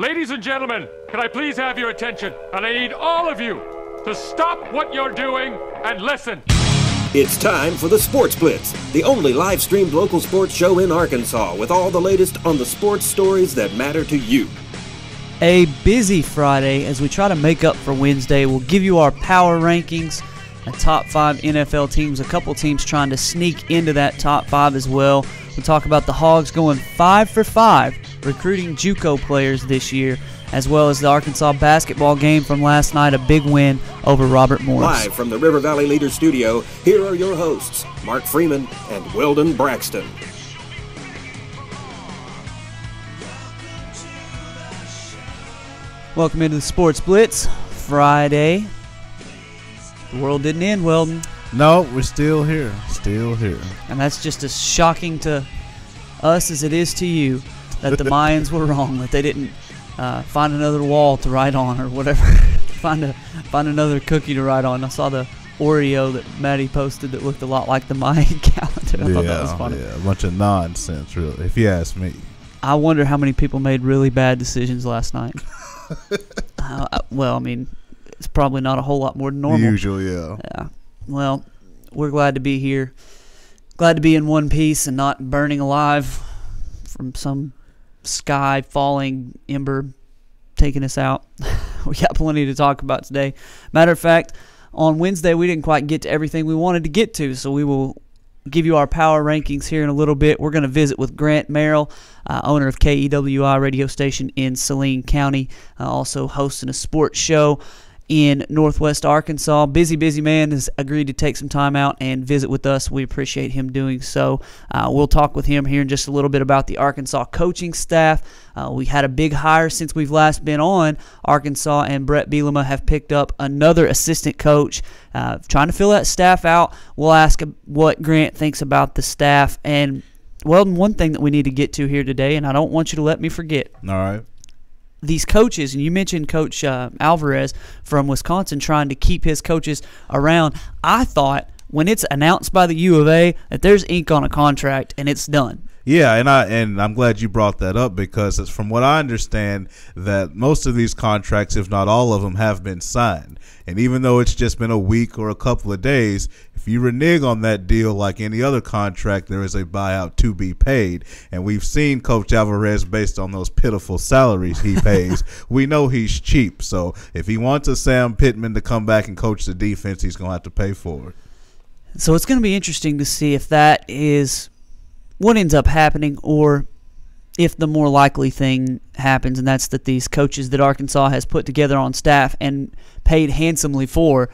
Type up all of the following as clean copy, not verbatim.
Ladies and gentlemen, can I please have your attention? And I need all of you to stop what you're doing and listen. It's time for the Sports Blitz, the only live-streamed local sports show in Arkansas with all the latest on the sports stories that matter to you. A busy Friday as we try to make up for Wednesday. We'll give you our power rankings, the top 5 NFL teams, a couple teams trying to sneak into that top 5 as well. We'll talk about the Hogs going 5 for 5, recruiting JUCO players this year, as well as the Arkansas basketball game from last night, a big win over Robert Morris. Live from the River Valley Leader Studio, here are your hosts, Mark Freeman and Weldon Braxton. Welcome into the Sports Blitz, Friday. The world didn't end, Weldon. No, we're still here. Still here. And that's just as shocking to us as it is to you that the Mayans were wrong, that they didn't find another wall to write on or whatever. find another cookie to write on. I saw the Oreo that Maddie posted that looked a lot like the Mayan calendar. I thought that was funny. Yeah, a bunch of nonsense, really, if you ask me. I wonder how many people made really bad decisions last night. Well, I mean, it's probably not a whole lot more than normal. Usually, yeah. Yeah. Well, we're glad to be here. Glad to be in one piece and not burning alive from some sky falling ember taking us out. We got plenty to talk about today. Matter of fact, on Wednesday we didn't quite get to everything we wanted to get to, so we will give you our power rankings here in a little bit. We're going to visit with Grant Merrill, owner of KEWI radio station in Saline County, also hosting a sports show in Northwest Arkansas. Busy man has agreed to take some time out and visit with us. We appreciate him doing so. We'll talk with him here in just a little bit about the Arkansas coaching staff. We had a big hire since we've last been on. Arkansas and Brett Bielema have picked up another assistant coach, trying to fill that staff out. We'll ask what Grant thinks about the staff. And, well, one thing that we need to get to here today, and I don't want you to let me forget. All right. These coaches, and you mentioned Coach Alvarez from Wisconsin trying to keep his coaches around. I thought when it's announced by the U of A that there's ink on a contract and it's done. Yeah, and I'm glad you brought that up because it's from what I understand that most of these contracts, if not all of them, have been signed. And even though it's just been a week or a couple of days, if you renege on that deal like any other contract, there is a buyout to be paid. And we've seen Coach Alvarez based on those pitiful salaries he pays. We know he's cheap. So if he wants a Sam Pittman to come back and coach the defense, he's going to have to pay for it. So it's going to be interesting to see if that is what ends up happening, or if the more likely thing happens, and that's that these coaches that Arkansas has put together on staff and paid handsomely for,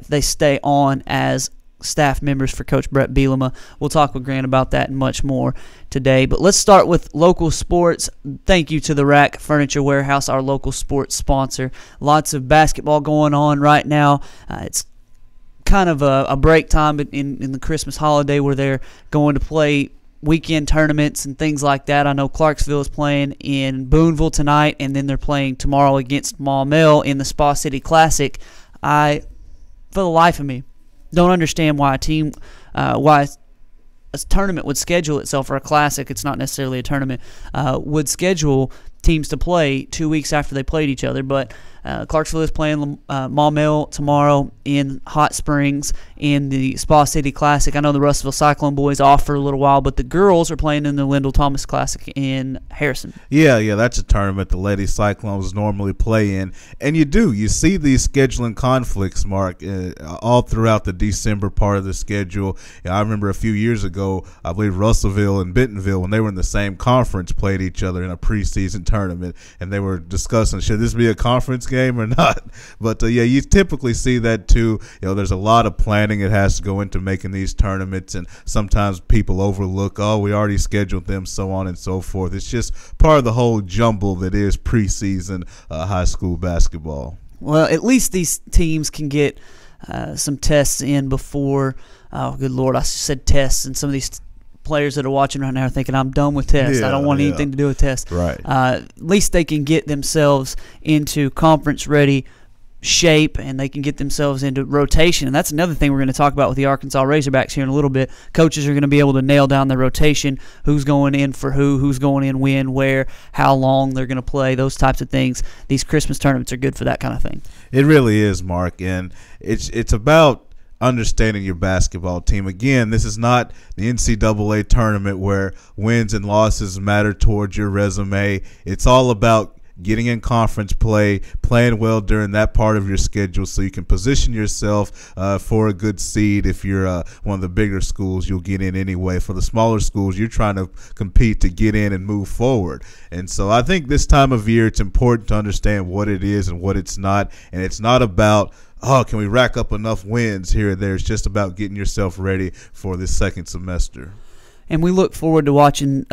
they stay on as staff members for Coach Brett Bielema. We'll talk with Grant about that and much more today. But let's start with local sports. Thank you to the Rack Furniture Warehouse, our local sports sponsor. Lots of basketball going on right now. It's kind of a break time in the Christmas holiday where they're going to play weekend tournaments and things like that. I know Clarksville is playing in Booneville tonight, and then they're playing tomorrow against Maumelle in the Spa City Classic. I, for the life of me, don't understand why why a tournament would schedule itself, or a classic, it's not necessarily a tournament, would schedule teams to play 2 weeks after they played each other. But Clarksville is playing Maumelle tomorrow in Hot Springs in the Spa City Classic. I know the Russellville Cyclone boys off for a little while, but the girls are playing in the Lyndall Thomas Classic in Harrison. Yeah, that's a tournament the Lady Cyclones normally play in. And you see these scheduling conflicts, Mark, all throughout the December part of the schedule. I remember a few years ago, I believe Russellville and Bentonville, when they were in the same conference, played each other in a preseason tournament, and they were discussing, should this be a conference game or not? But you typically see that too. There's a lot of planning it has to go into making these tournaments, and sometimes people overlook, we already scheduled them, so on and so forth. It's just part of the whole jumble that is preseason high school basketball. Well, at least these teams can get some tests in before. Oh, good Lord, I said tests, and some of these players that are watching right now are thinking, I'm done with tests. I don't want anything to do with tests. Right. At least they can get themselves into conference-ready shape and they can get themselves into rotation. And that's another thing we're going to talk about with the Arkansas Razorbacks here in a little bit. Coaches are going to be able to nail down their rotation, who's going in for who's going in when, where, how long they're going to play, those types of things. These Christmas tournaments are good for that kind of thing. It really is, Mark, and it's about understanding your basketball team. Again, this is not the NCAA tournament where wins and losses matter towards your resume. It's all about getting in conference play, playing well during that part of your schedule so you can position yourself for a good seed. If you're one of the bigger schools, you'll get in anyway. For the smaller schools, you're trying to compete to get in and move forward. And so I think this time of year it's important to understand what it is and what it's not. And it's not about, oh, can we rack up enough wins here or there? It's just about getting yourself ready for this second semester. And we look forward to watching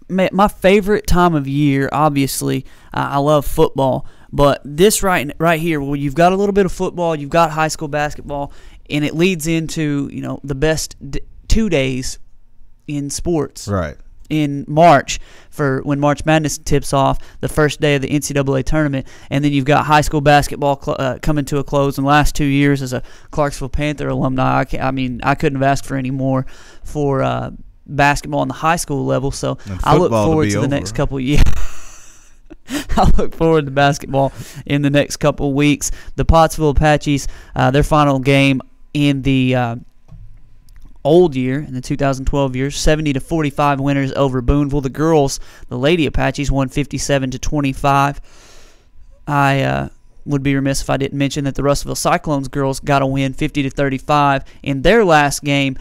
my favorite time of year. Obviously, I love football, but this right here, where you've got a little bit of football, you've got high school basketball, and it leads into the best 2 days in sports. Right. In March, for when March Madness tips off, the first day of the NCAA tournament, and then you've got high school basketball coming to a close. In the last 2 years, as a Clarksville Panther alumni, I couldn't have asked for any more for basketball on the high school level. So I look forward to the next couple of years. I look forward to basketball in the next couple of weeks. The Pottsville Apaches, their final game in the old year, in the 2012 year, 70-45 winners over Booneville. The girls, the Lady Apaches, won 57-25. I would be remiss if I didn't mention that the Russellville Cyclones girls got a win 50-35 in their last game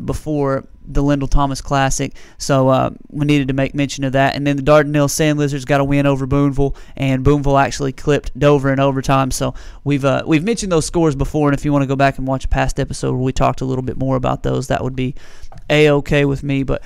before the Lyndall Thomas Classic, so we needed to make mention of that. And then the Dardanelle Sand Lizards got a win over Booneville, and Booneville actually clipped Dover in overtime. So we've mentioned those scores before, and if you want to go back and watch a past episode where we talked a little bit more about those, that would be A-okay with me. But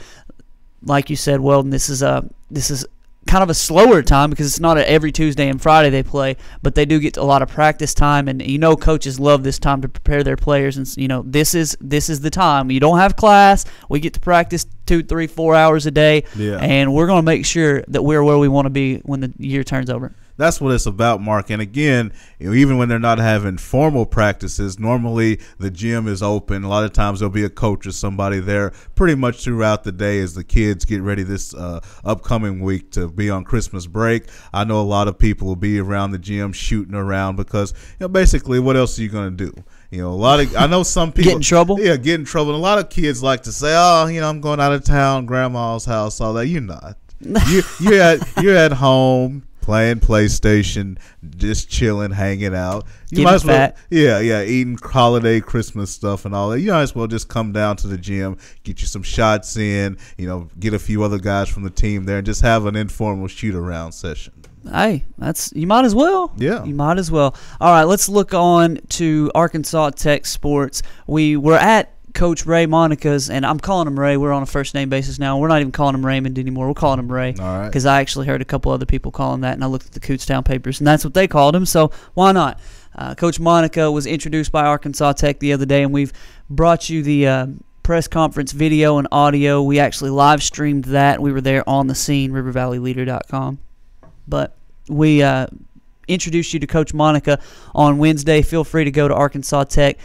like you said, Weldon, this is kind of a slower time because it's not every Tuesday and Friday they play, but they do get a lot of practice time, and coaches love this time to prepare their players. And this is the time. You don't have class, we get to practice 2, 3, 4 hours a day, and we're going to make sure that we're where we want to be when the year turns over. That's what it's about, Mark. And again, even when they're not having formal practices, normally the gym is open. A lot of times there'll be a coach or somebody there pretty much throughout the day as the kids get ready this upcoming week to be on Christmas break. I know a lot of people will be around the gym shooting around because basically what else are you going to do? I know some people get in trouble. Yeah, get in trouble. And a lot of kids like to say, "Oh, I'm going out of town, grandma's house, all that." You're not. You're at home, playing PlayStation, just chilling, hanging out. You might as well, eating holiday Christmas stuff and all that. You might as well just come down to the gym, get you some shots in, get a few other guys from the team there, and just have an informal shoot-around session. Hey, you might as well. Yeah. You might as well. All right, let's look on to Arkansas Tech sports. We were at Coach Ray Monica's, and I'm calling him Ray. We're on a first-name basis now. We're not even calling him Raymond anymore. We're calling him Ray. All right. Because I actually heard a couple other people call him that, and I looked at the Kutztown papers, and that's what they called him, so why not? Coach Monica was introduced by Arkansas Tech the other day, and we've brought you the press conference video and audio. We actually live-streamed that. We were there on the scene, rivervalleyleader.com. But we introduced you to Coach Monica on Wednesday. Feel free to go to Arkansas Tech,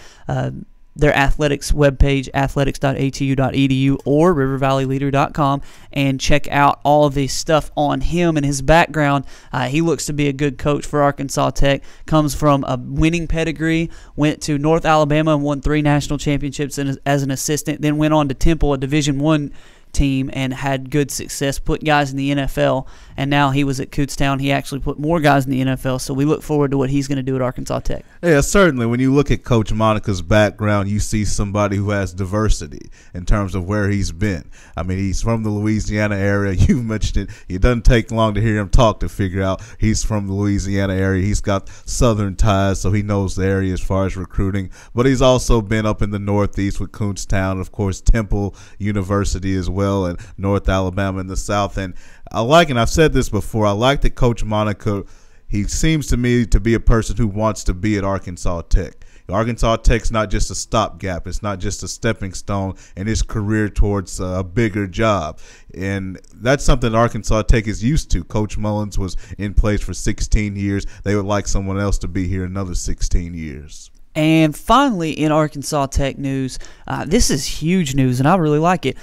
their athletics webpage, athletics.atu.edu or rivervalleyleader.com, and check out all of this stuff on him and his background. He looks to be a good coach for Arkansas Tech. Comes from a winning pedigree, went to North Alabama and won 3 national championships as an assistant, then went on to Temple, a Division I team, and had good success, put guys in the NFL, and now he was at Kutztown. He actually put more guys in the NFL, so we look forward to what he's going to do at Arkansas Tech. Yeah, certainly. When you look at Coach Monica's background, you see somebody who has diversity in terms of where he's been. I mean, he's from the Louisiana area. You mentioned it. It doesn't take long to hear him talk to figure out he's from the Louisiana area. He's got Southern ties, so he knows the area as far as recruiting. But he's also been up in the Northeast with Kutztown, of course, Temple University as well, and North Alabama in the South. And I've said this before, I like that Coach Monica, he seems to me to be a person who wants to be at Arkansas Tech. Arkansas Tech's not just a stopgap. It's not just a stepping stone in his career towards a bigger job. And that's something Arkansas Tech is used to. Coach Mullins was in place for 16 years. They would like someone else to be here another 16 years. And finally, in Arkansas Tech news, this is huge news, and I really like it.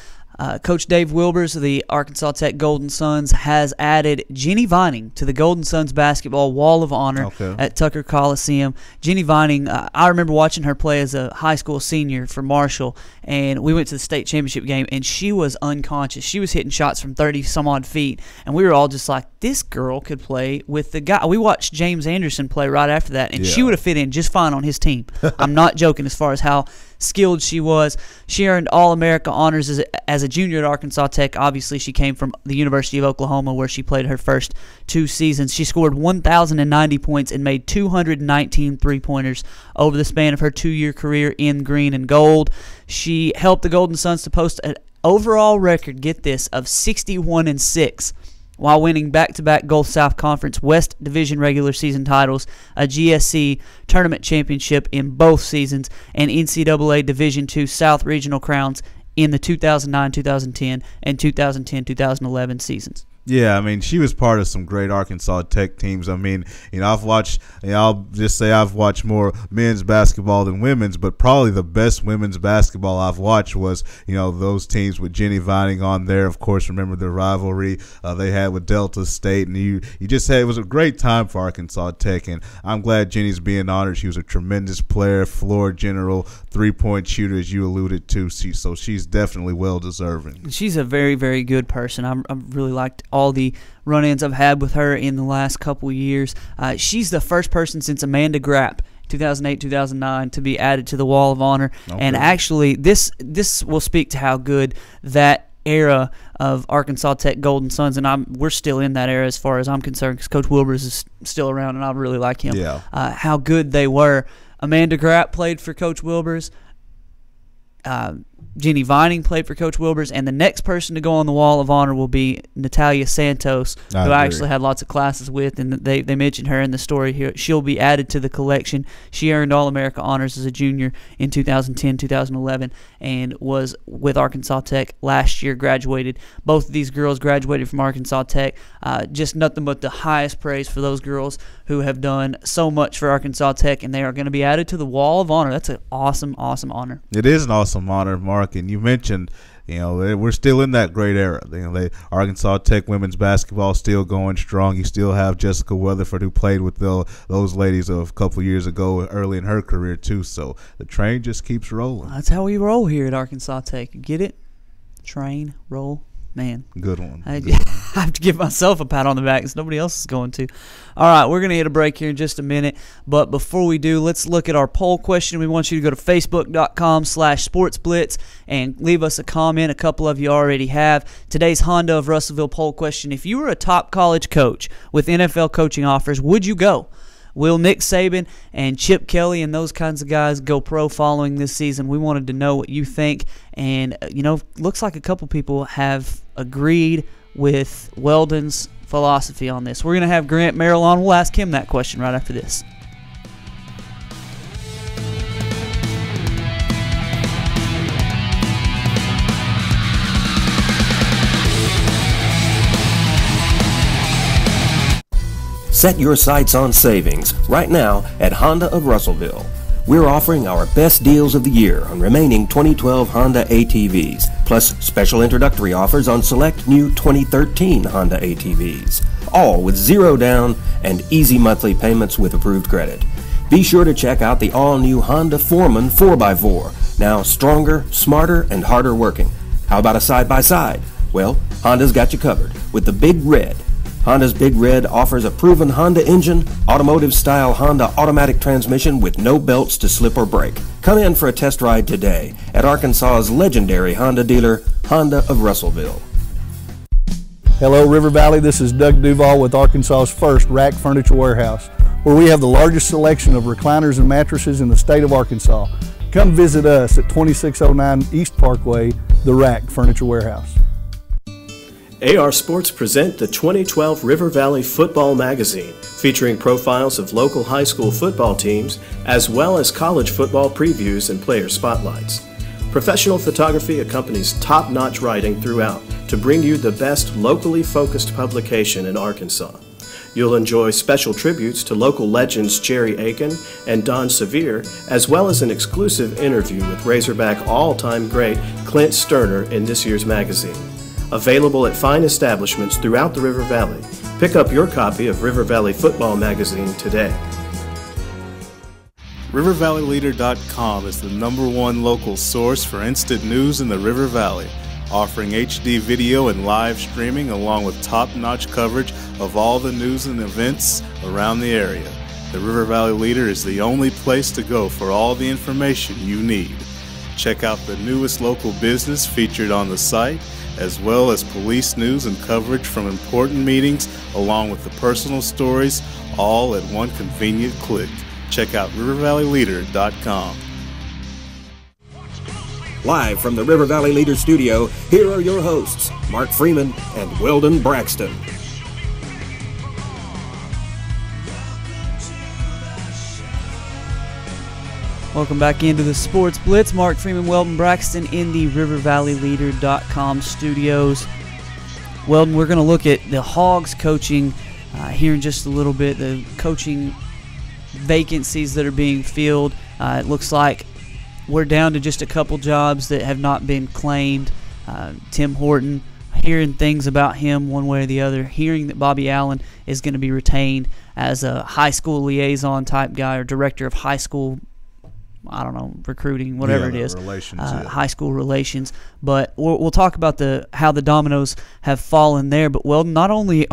Coach Dave Wilbers of the Arkansas Tech Golden Suns has added Jenny Vining to the Golden Suns basketball Wall of Honor at Tucker Coliseum. Jenny Vining, I remember watching her play as a high school senior for Marshall, and we went to the state championship game, and she was unconscious. She was hitting shots from 30-some-odd feet, and we were all just like, this girl could play with the guy. We watched James Anderson play right after that, and she would have fit in just fine on his team. I'm not joking as far as how skilled she was. She earned All-America honors as a junior at Arkansas Tech. Obviously, she came from the University of Oklahoma, where she played her first 2 seasons. She scored 1,090 points and made 219 three-pointers over the span of her 2-year career in green and gold. She helped the Golden Suns to post an overall record, get this, of 61-6. While winning back-to-back Gulf South Conference West Division regular season titles, a GSC tournament championship in both seasons, and NCAA Division II South Regional crowns in the 2009-2010 and 2010-2011 seasons. Yeah, I mean, she was part of some great Arkansas Tech teams. I mean, I've watched, I'll just say I've watched more men's basketball than women's, but probably the best women's basketball I've watched was, those teams with Jenny Vining on there. Of course, remember the rivalry they had with Delta State, and you just said it was a great time for Arkansas Tech, and I'm glad Jenny's being honored. She was a tremendous player, floor general, three-point shooter, as you alluded to, so she's definitely well-deserving. She's a very, very good person. I really liked all the run-ins I've had with her in the last couple years. She's the first person since Amanda Grapp, 2008-2009, to be added to the Wall of Honor. Okay. And actually, this will speak to how good that era of Arkansas Tech Golden Suns, and we're still in that era as far as I'm concerned, because Coach Wilbers is still around, and I really like him. Yeah. How good they were. Amanda Grapp played for Coach Wilbers. Jenny Vining played for Coach Wilbers, and the next person to go on the Wall of Honor will be Natalia Santos, who I actually had lots of classes with, and they mentioned her in the story here. She'll be added to the collection. She earned All-America honors as a junior in 2010-2011 and was with Arkansas Tech last year, graduated. Both of these girls graduated from Arkansas Tech. Just nothing but the highest praise for those girls who have done so much for Arkansas Tech, and they are going to be added to the Wall of Honor. That's an awesome, awesome honor. It is an awesome honor, Mark. And you mentioned, we're still in that great era. Arkansas Tech women's basketball still going strong. You still have Jessica Weatherford, who played with those ladies a couple years ago, early in her career too. So the train just keeps rolling. That's how we roll here at Arkansas Tech. Get it? Train, roll. Man, good one. I have to give myself a pat on the back because nobody else is going to. All right, we're going to hit a break here in just a minute. But before we do, let's look at our poll question. We want you to go to facebook.com/sportsblitz and leave us a comment. A couple of you already have. Today's Honda of Russellville poll question: if you were a top college coach with NFL coaching offers, would you go? Will Nick Saban and Chip Kelly and those kinds of guys go pro following this season? We wanted to know what you think. And, looks like a couple people have agreed with Weldon's philosophy on this. We're going to have Grant Merrill on. We'll ask him that question right after this. Set your sights on savings right now at Honda of Russellville. We're offering our best deals of the year on remaining 2012 Honda ATVs, plus special introductory offers on select new 2013 Honda ATVs, all with zero down and easy monthly payments with approved credit. Be sure to check out the all-new Honda Foreman 4x4, now stronger, smarter, and harder working. How about a side-by-side? Well, Honda's got you covered with the Big Red. Honda's Big Red offers a proven Honda engine, automotive-style Honda automatic transmission with no belts to slip or break. Come in for a test ride today at Arkansas's legendary Honda dealer, Honda of Russellville. Hello, River Valley. This is Doug Duval with Arkansas's first Rack Furniture Warehouse, where we have the largest selection of recliners and mattresses in the state of Arkansas. Come visit us at 2609 East Parkway, the Rack Furniture Warehouse. AR Sports present the 2012 River Valley Football Magazine, featuring profiles of local high school football teams, as well as college football previews and player spotlights. Professional photography accompanies top-notch writing throughout to bring you the best locally focused publication in Arkansas. You'll enjoy special tributes to local legends Jerry Aiken and Don Sevier, as well as an exclusive interview with Razorback all-time great Clint Sterner in this year's magazine. Available at fine establishments throughout the River Valley. Pick up your copy of River Valley Football Magazine today. RiverValleyLeader.com is the #1 local source for instant news in the River Valley, offering HD video and live streaming along with top-notch coverage of all the news and events around the area. The River Valley Leader is the only place to go for all the information you need. Check out the newest local business featured on the site, as well as police news and coverage from important meetings, along with the personal stories, all at one convenient click. Check out RiverValleyLeader.com. Live from the River Valley Leader Studio, here are your hosts, Mark Freeman and Weldon Braxton. Welcome back into the Sports Blitz. Mark Freeman, Weldon Braxton in the RiverValleyLeader.com studios. Weldon, we're going to look at the Hogs coaching here in just a little bit, the coaching vacancies that are being filled. It looks like we're down to just a couple jobs that have not been claimed. Tim Horton, hearing things about him one way or the other, hearing that Bobby Allen is going to be retained as a high school liaison type guy or director of high school, I don't know, recruiting, whatever it is, high school relations. But we'll talk about how the dominoes have fallen there. But, well, not only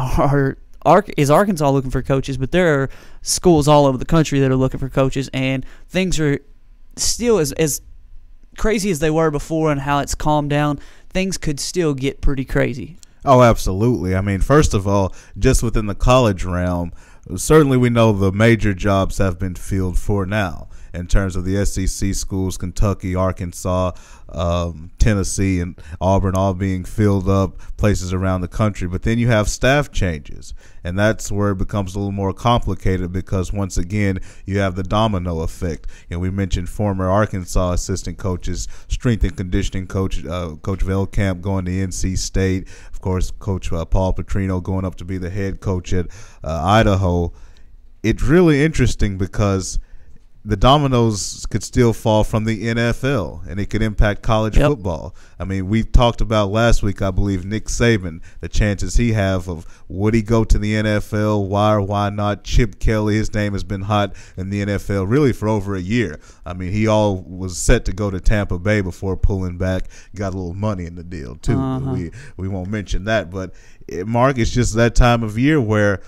is Arkansas looking for coaches, but there are schools all over the country that are looking for coaches, and things are still as crazy as they were before and how it's calmed down. Things could still get pretty crazy. Oh, absolutely. I mean, first of all, just within the college realm, certainly we know the major jobs have been filled for now in terms of the SEC schools, Kentucky, Arkansas, Tennessee, and Auburn all being filled up, places around the country. But then you have staff changes, and that's where it becomes a little more complicated because, once again, you have the domino effect. We mentioned former Arkansas assistant coaches, strength and conditioning coach, Coach Veldkamp going to NC State, of course, Coach Paul Petrino going up to be the head coach at Idaho. It's really interesting because the dominoes could still fall from the NFL, and it could impact college football. I mean, we talked about last week, I believe, Nick Saban, the chances he have of would he go to the NFL, why or why not. Chip Kelly, his name has been hot in the NFL really for over a year. I mean, he all was set to go to Tampa Bay before pulling back, got a little money in the deal too. We won't mention that, but Mark, it's just that time of year where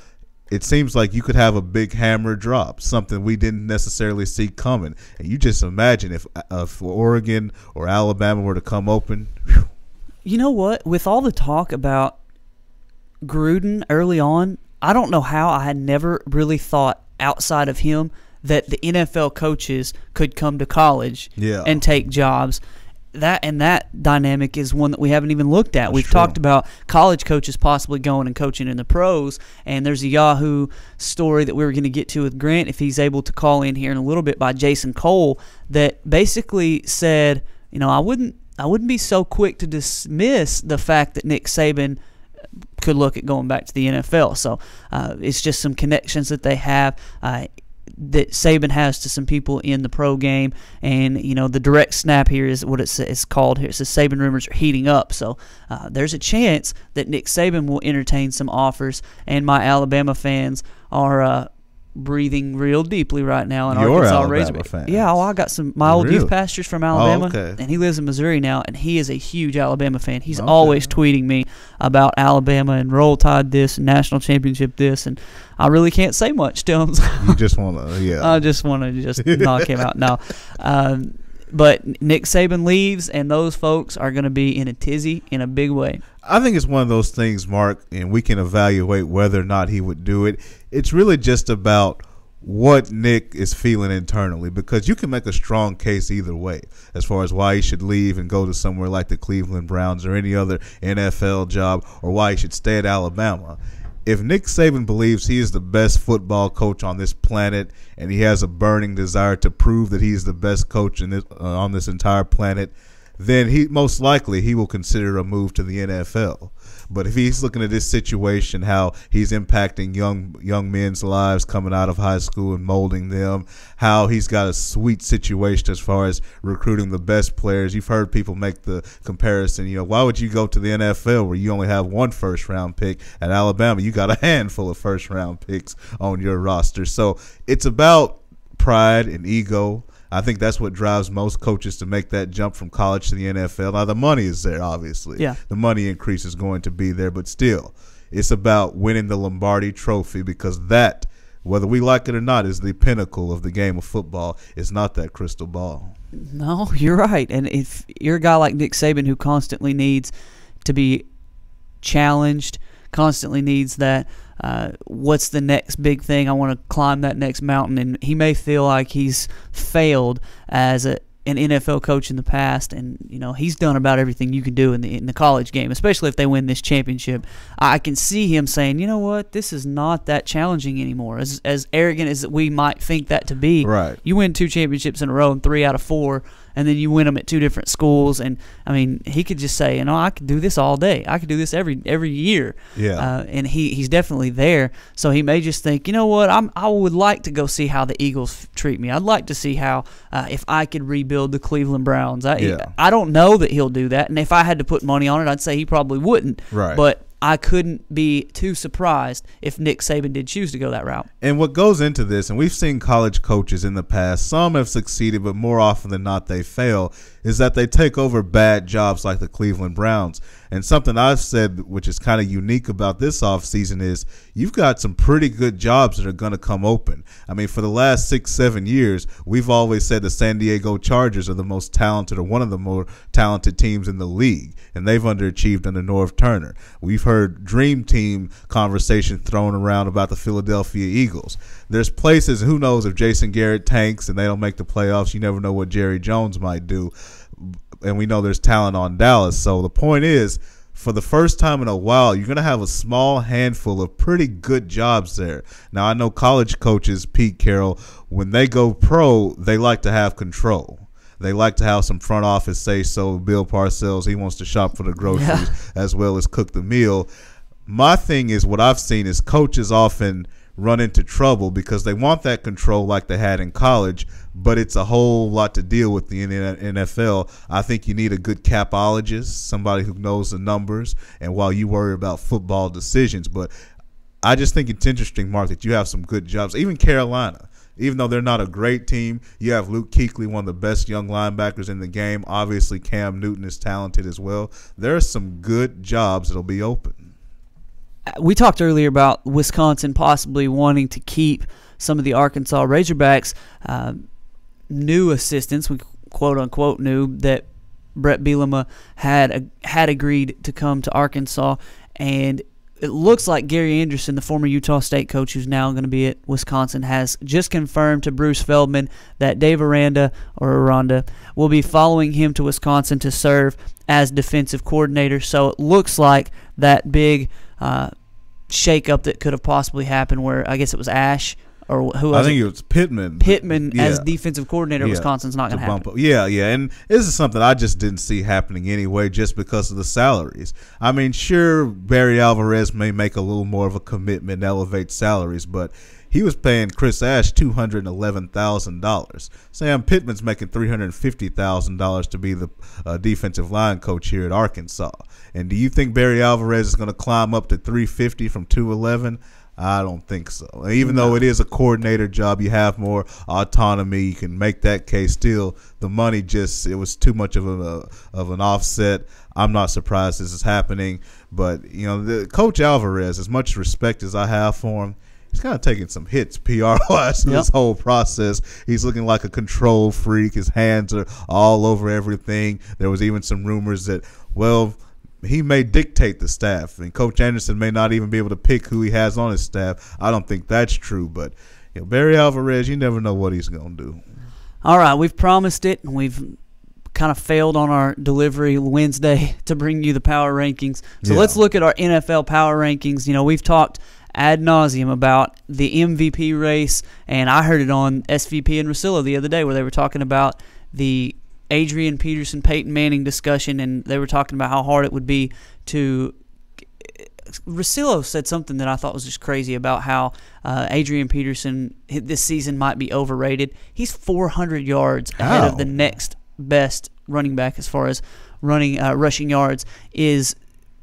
it seems like you could have a big hammer drop, something we didn't necessarily see coming. And you just imagine if Oregon or Alabama were to come open. Whew. You know what? With all the talk about Gruden early on, I don't know how I had never really thought outside of him that the NFL coaches could come to college and take jobs. That dynamic is one that we haven't even looked at. We've talked about college coaches possibly going and coaching in the pros, and there's a Yahoo story that we were going to get to with Grant, if he's able to call in here in a little bit, by Jason Cole, that basically said, I wouldn't be so quick to dismiss the fact that Nick Saban could look at going back to the NFL. So it's just some connections that they have. That Saban has to some people in the pro game, and the direct snap here is what it's called here. It says Saban rumors are heating up, so there's a chance that Nick Saban will entertain some offers, and my Alabama fans are breathing real deeply right now. And Your Arkansas Alabama fans? Yeah, I got my old youth pastors from Alabama, okay. And he lives in Missouri now, and he is a huge Alabama fan. He's always tweeting me about Alabama and Roll Tide this and National Championship this, and I really can't say much to him. You just want to, I just want to just knock him out now. But Nick Saban leaves, and those folks are going to be in a tizzy in a big way. I think it's one of those things, Mark, and we can evaluate whether or not he would do it. It's really just about what Nick is feeling internally, because you can make a strong case either way as far as why he should leave and go to somewhere like the Cleveland Browns or any other NFL job, or why he should stay at Alabama. If Nick Saban believes he is the best football coach on this planet and he has a burning desire to prove that he's the best coach on this entire planet, then he most likely he will consider a move to the NFL. But if he's looking at this situation, how he's impacting young men's lives coming out of high school and molding them, how he's got a sweet situation as far as recruiting the best players. You've heard people make the comparison, why would you go to the NFL where you only have one first-round pick? At Alabama, you got a handful of first-round picks on your roster. So it's about pride and ego. I think that's what drives most coaches to make that jump from college to the NFL. Now, the money is there, obviously. Yeah. The money increase is going to be there, but still, it's about winning the Lombardi Trophy, because that, whether we like it or not, is the pinnacle of the game of football. It's not that crystal ball. No, you're right. And if you're a guy like Nick Saban who constantly needs to be challenged, constantly needs that, what's the next big thing? I want to climb that next mountain. And he may feel like he's failed as an NFL coach in the past, and he's done about everything you can do in the college game, especially if they win this championship. I can see him saying, you know what, this is not that challenging anymore. As arrogant as we might think that to be, right? You win 2 championships in a row and 3 out of 4. And then you win them at 2 different schools, and I mean, he could just say, I could do this all day. I could do this every year. Yeah. And he's definitely there. So he may just think, you know what? I would like to go see how the Eagles treat me. I'd like to see how if I could rebuild the Cleveland Browns. I don't know that he'll do that, and if I had to put money on it, I'd say he probably wouldn't. Right. But I couldn't be too surprised if Nick Saban did choose to go that route. And what goes into this, and we've seen college coaches in the past, some have succeeded, but more often than not they fail, is that they take over bad jobs like the Cleveland Browns. And something I've said, which is kind of unique about this offseason, is you've got some pretty good jobs that are going to come open. I mean, for the last 6-7 years, we've always said the San Diego Chargers are the most talented, or one of the more talented teams in the league, and they've underachieved under Norv Turner. We've heard dream team conversation thrown around about the Philadelphia Eagles. There's places, who knows if Jason Garrett tanks and they don't make the playoffs, you never know what Jerry Jones might do. And we know there's talent on Dallas. So the point is, for the first time in a while, you're going to have a small handful of pretty good jobs there. Now, I know college coaches, Pete Carroll, when they go pro, they like to have control. They like to have some front office say so. Bill Parcells, he wants to shop for the groceries as well as cook the meal. My thing is, what I've seen is coaches often run into trouble because they want that control like they had in college, but it's a whole lot to deal with in the NFL. I think you need a good capologist, somebody who knows the numbers, and while you worry about football decisions. But I just think it's interesting, Mark, that you have some good jobs. Even Carolina, even though they're not a great team, you have Luke Kuechly, one of the best young linebackers in the game. Obviously, Cam Newton is talented as well. There are some good jobs that will be open. We talked earlier about Wisconsin possibly wanting to keep some of the Arkansas Razorbacks new assistants. We quote-unquote knew that Brett Bielema had agreed to come to Arkansas, and it looks like Gary Anderson, the former Utah State coach who's now going to be at Wisconsin, has just confirmed to Bruce Feldman that Dave Aranda will be following him to Wisconsin to serve as defensive coordinator. So it looks like that big shakeup that could have possibly happened, where I guess it was Ash or who was I think it was Pittman. As defensive coordinator at Wisconsin's not going to happen. Yeah, and this is something I just didn't see happening anyway, just because of the salaries. I mean, sure, Barry Alvarez may make a little more of a commitment and elevate salaries, but he was paying Chris Ash $211,000. Sam Pittman's making $350,000 to be the defensive line coach here at Arkansas. And do you think Barry Alvarez is going to climb up to $350 from $211? I don't think so. Even though it is a coordinator job, you have more autonomy. You can make that case. Still, the money it was too much of an offset. I'm not surprised this is happening. But, the Coach Alvarez, as much respect as I have for him, he's kind of taking some hits PR-wise in this whole process. He's looking like a control freak. His hands are all over everything. There was even some rumors that, he may dictate the staff, and Coach Anderson may not even be able to pick who he has on his staff. I don't think that's true, but Barry Alvarez, you never know what he's going to do. All right, we've promised it, and we've kind of failed on our delivery Wednesday to bring you the power rankings. So let's look at our NFL power rankings. We've talked ad nauseum about the MVP race, and I heard it on SVP and Russillo the other day where they were talking about the Adrian Peterson, Peyton Manning discussion, and they were talking about how hard it would be to Russillo said something that I thought was just crazy about how Adrian Peterson this season might be overrated. He's 400 yards ahead of the next best running back as far as rushing yards is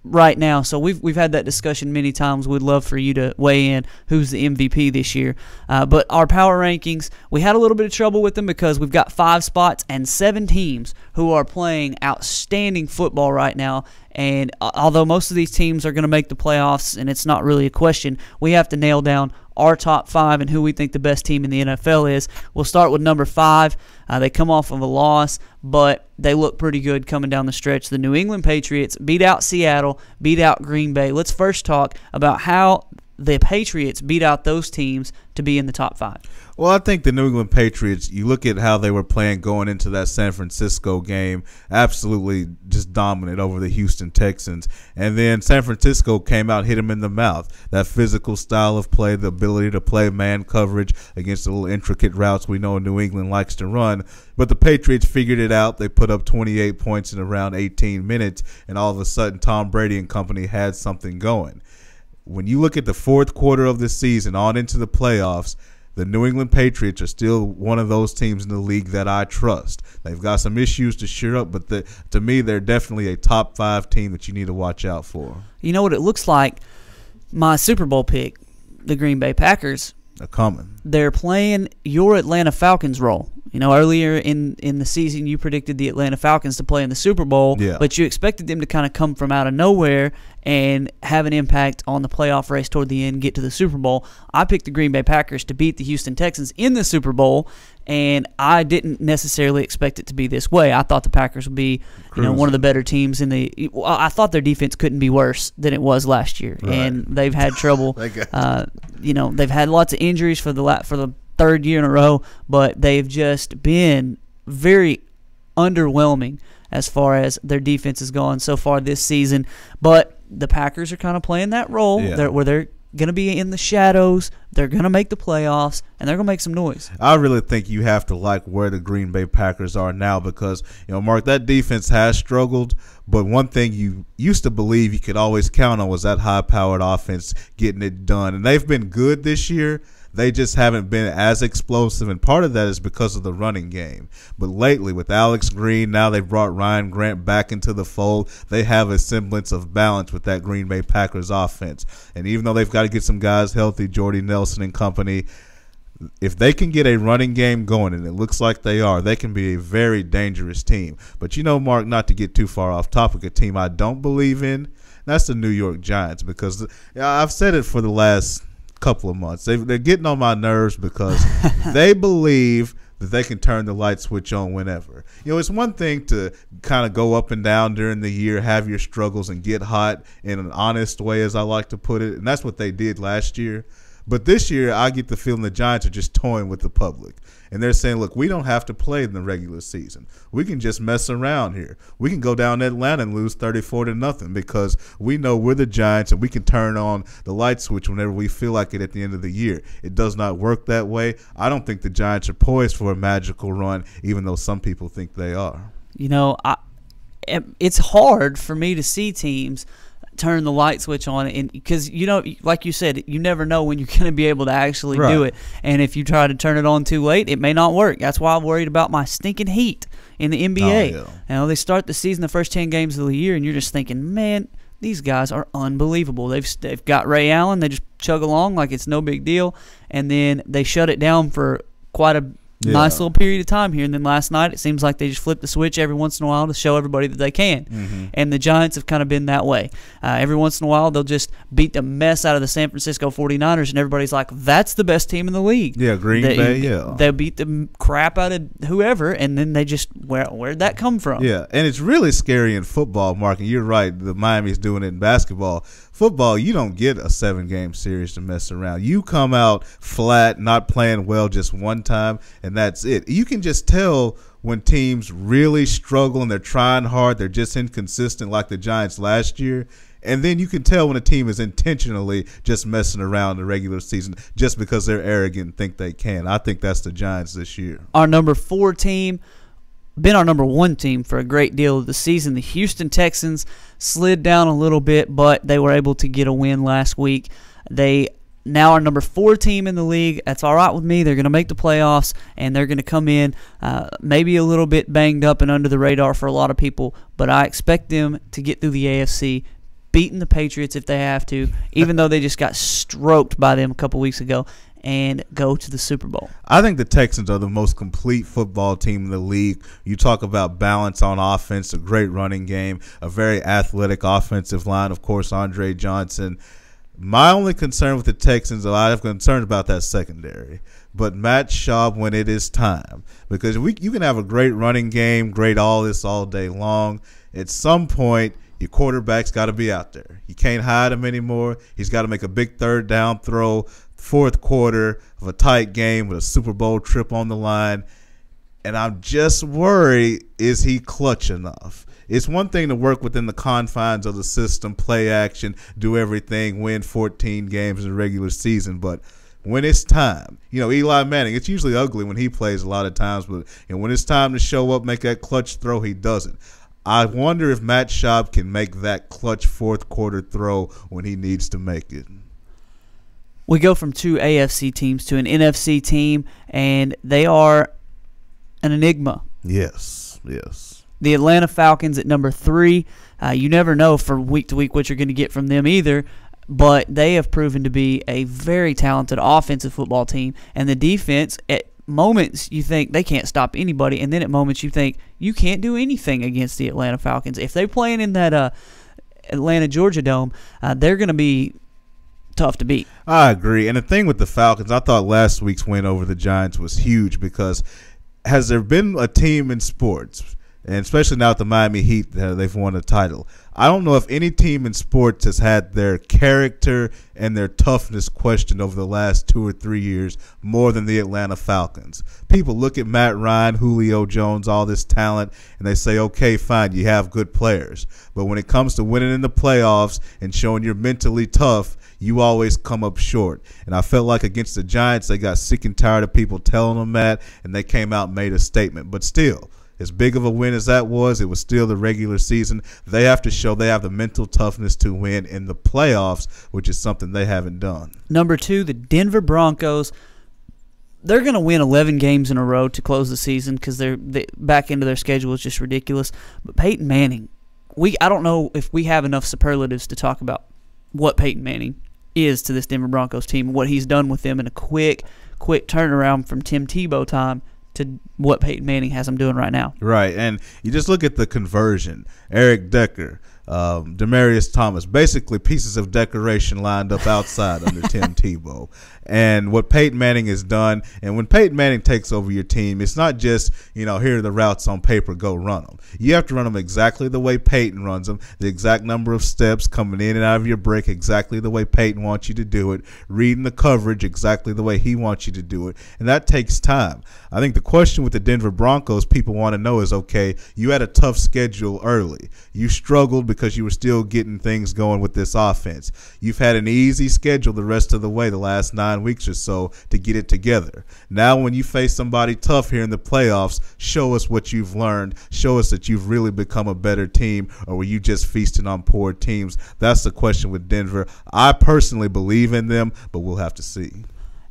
right now. So we've had that discussion many times. We'd love for you to weigh in who's the MVP this year. But our power rankings, we had a little bit of trouble with them because we've got 5 spots and 7 teams who are playing outstanding football right now. And although most of these teams are going to make the playoffs, and it's not really a question, we have to nail down our top 5 and who we think the best team in the NFL is. We'll start with number 5. They come off of a loss, but they look pretty good coming down the stretch. The New England Patriots beat out Seattle, beat out Green Bay. Let's first talk about how the Patriots beat out those teams to be in the top 5. Well, I think the New England Patriots, you look at how they were playing going into that San Francisco game, absolutely just dominant over the Houston Texans. And then San Francisco came out, hit them in the mouth. That physical style of play, the ability to play man coverage against the little intricate routes we know New England likes to run. But the Patriots figured it out. They put up 28 points in around 18 minutes, and all of a sudden Tom Brady and company had something going. When you look at the fourth quarter of the season on into the playoffs, the New England Patriots are still one of those teams in the league that I trust. They've got some issues to shore up, but to me, they're definitely a top 5 team that you need to watch out for. You know what it looks like? My Super Bowl pick, the Green Bay Packers. They're coming. They're playing your Atlanta Falcons role. Earlier in the season, you predicted the Atlanta Falcons to play in the Super Bowl, but you expected them to kind of come from out of nowhere and have an impact on the playoff race toward the end, get to the Super Bowl. I picked the Green Bay Packers to beat the Houston Texans in the Super Bowl, and I didn't necessarily expect it to be this way. I thought the Packers would be one of the better teams in the – I thought their defense couldn't be worse than it was last year, and they've had trouble. They've had lots of injuries for the third year in a row, but they've just been very underwhelming as far as their defense has gone so far this season. But the Packers are kind of playing that role where they're going to be in the shadows, they're going to make the playoffs, and they're going to make some noise. I really think you have to like where the Green Bay Packers are now because, Mark, that defense has struggled, but one thing you used to believe you could always count on was that high-powered offense getting it done. And they've been good this year. They just haven't been as explosive, and part of that is because of the running game. But lately, with Alex Green, now they've brought Ryan Grant back into the fold. They have a semblance of balance with that Green Bay Packers offense. And even though they've got to get some guys healthy, Jordy Nelson and company, if they can get a running game going, and it looks like they are, they can be a very dangerous team. But Mark, not to get too far off topic, a team I don't believe in, that's the New York Giants, because I've said it for the last couple of months. They're getting on my nerves because they believe that they can turn the light switch on whenever. It's one thing to kind of go up and down during the year, have your struggles, and get hot in an honest way, as I like to put it, and that's what they did last year. But this year, I get the feeling the Giants are just toying with the public. And they're saying, look, we don't have to play in the regular season. We can just mess around here. We can go down to Atlanta and lose 34-0 because we know we're the Giants and we can turn on the light switch whenever we feel like it at the end of the year. It does not work that way. I don't think the Giants are poised for a magical run, even though some people think they are. It's hard for me to see teams turn the light switch on, and because like you said, you never know when you're going to be able to actually do it, and if you try to turn it on too late, it may not work. That's why I'm worried about my stinking Heat in the NBA. They start the season, the first 10 games of the year, and you're just thinking, man, these guys are unbelievable. They've got Ray Allen, they just chug along like it's no big deal, and then they shut it down for quite a Nice little period of time here. And then last night, it seems like they just flip the switch every once in a while to show everybody that they can. And the Giants have kind of been that way. Every once in a while, they'll just beat the mess out of the San Francisco 49ers, and everybody's like, that's the best team in the league. Yeah, Green Bay, yeah. They'll beat the crap out of whoever, and then they just, where'd that come from? Yeah, and it's really scary in football, Mark, and you're right. The Miami's doing it in basketball. Football, you don't get a 7-game series to mess around. You come out flat, not playing well just one time, and that's it. You can just tell when teams really struggle and they're trying hard, they're just inconsistent like the Giants last year. And then you can tell when a team is intentionally just messing around in the regular season just because they're arrogant and think they can. I think that's the Giants this year. Our number 4 team, been our number 1 team for a great deal of the season. The Houston Texans slid down a little bit, but they were able to get a win last week. They now are number 4 team in the league. That's all right with me. They're going to make the playoffs, and they're going to come in maybe a little bit banged up and under the radar for a lot of people, but I expect them to get through the AFC, beating the Patriots if they have to, even though they just got stroked by them a couple weeks ago, and go to the Super Bowl. I think the Texans are the most complete football team in the league. You talk about balance on offense, a great running game, a very athletic offensive line, of course, Andre Johnson. My only concern with the Texans, I have concerns about that secondary. But Matt Schaub when it is time. Because you can have a great running game, great all this all day long. At some point, your quarterback's got to be out there. You can't hide him anymore. He's got to make a big third down throw, fourth quarter of a tight game with a Super Bowl trip on the line. And I'm just worried, is he clutch enough? It's one thing to work within the confines of the system, play action, do everything, win 14 games in the regular season. But when it's time, Eli Manning, it's usually ugly when he plays a lot of times. But when it's time to show up, make that clutch throw, he doesn't. I wonder if Matt Schaub can make that clutch fourth quarter throw when he needs to make it. We go from 2 AFC teams to an NFC team, and they are an enigma. Yes. The Atlanta Falcons at number 3. You never know from week to week what you're going to get from them either, but they have proven to be a very talented offensive football team. And the defense, at moments you think they can't stop anybody, and then at moments you think you can't do anything against the Atlanta Falcons. If they're playing in that Atlanta-Georgia Dome, they're going to be tough to beat. I agree. And the thing with the Falcons, I thought last week's win over the Giants was huge because has there been a team in sports, and especially now with the Miami Heat, they've won a title. I don't know if any team in sports has had their character and their toughness questioned over the last 2 or 3 years more than the Atlanta Falcons. People look at Matt Ryan, Julio Jones, all this talent, and they say, okay, fine, you have good players. But when it comes to winning in the playoffs and showing you're mentally tough, you always come up short. And I felt like against the Giants, they got sick and tired of people telling them that, and they came out and made a statement. But still, as big of a win as that was, it was still the regular season. They have to show they have the mental toughness to win in the playoffs, which is something they haven't done. Number 2, the Denver Broncos. They're going to win 11 games in a row to close the season because they're back into their schedule is just ridiculous. But Peyton Manning, I don't know if we have enough superlatives to talk about what Peyton Manning is to this Denver Broncos team, what he's done with them in a quick turnaround from Tim Tebow time to what Peyton Manning has them doing right now. Right, and you just look at the conversion. Eric Decker, Demaryius Thomas, basically pieces of decoration lined up outside under Tim Tebow. And what Peyton Manning has done, and when Peyton Manning takes over your team, it's not just, here are the routes on paper, go run them. You have to run them exactly the way Peyton runs them, the exact number of steps coming in and out of your break exactly the way Peyton wants you to do it, reading the coverage exactly the way he wants you to do it, and that takes time. I think the question with the Denver Broncos people want to know is, okay, you had a tough schedule early. You struggled because you were still getting things going with this offense. You've had an easy schedule the rest of the way, the last 9 weeks or so, to get it together. Now when you face somebody tough here in the playoffs, show us what you've learned. Show us that you've really become a better team, or were you just feasting on poor teams? That's the question with Denver. I personally believe in them, but we'll have to see.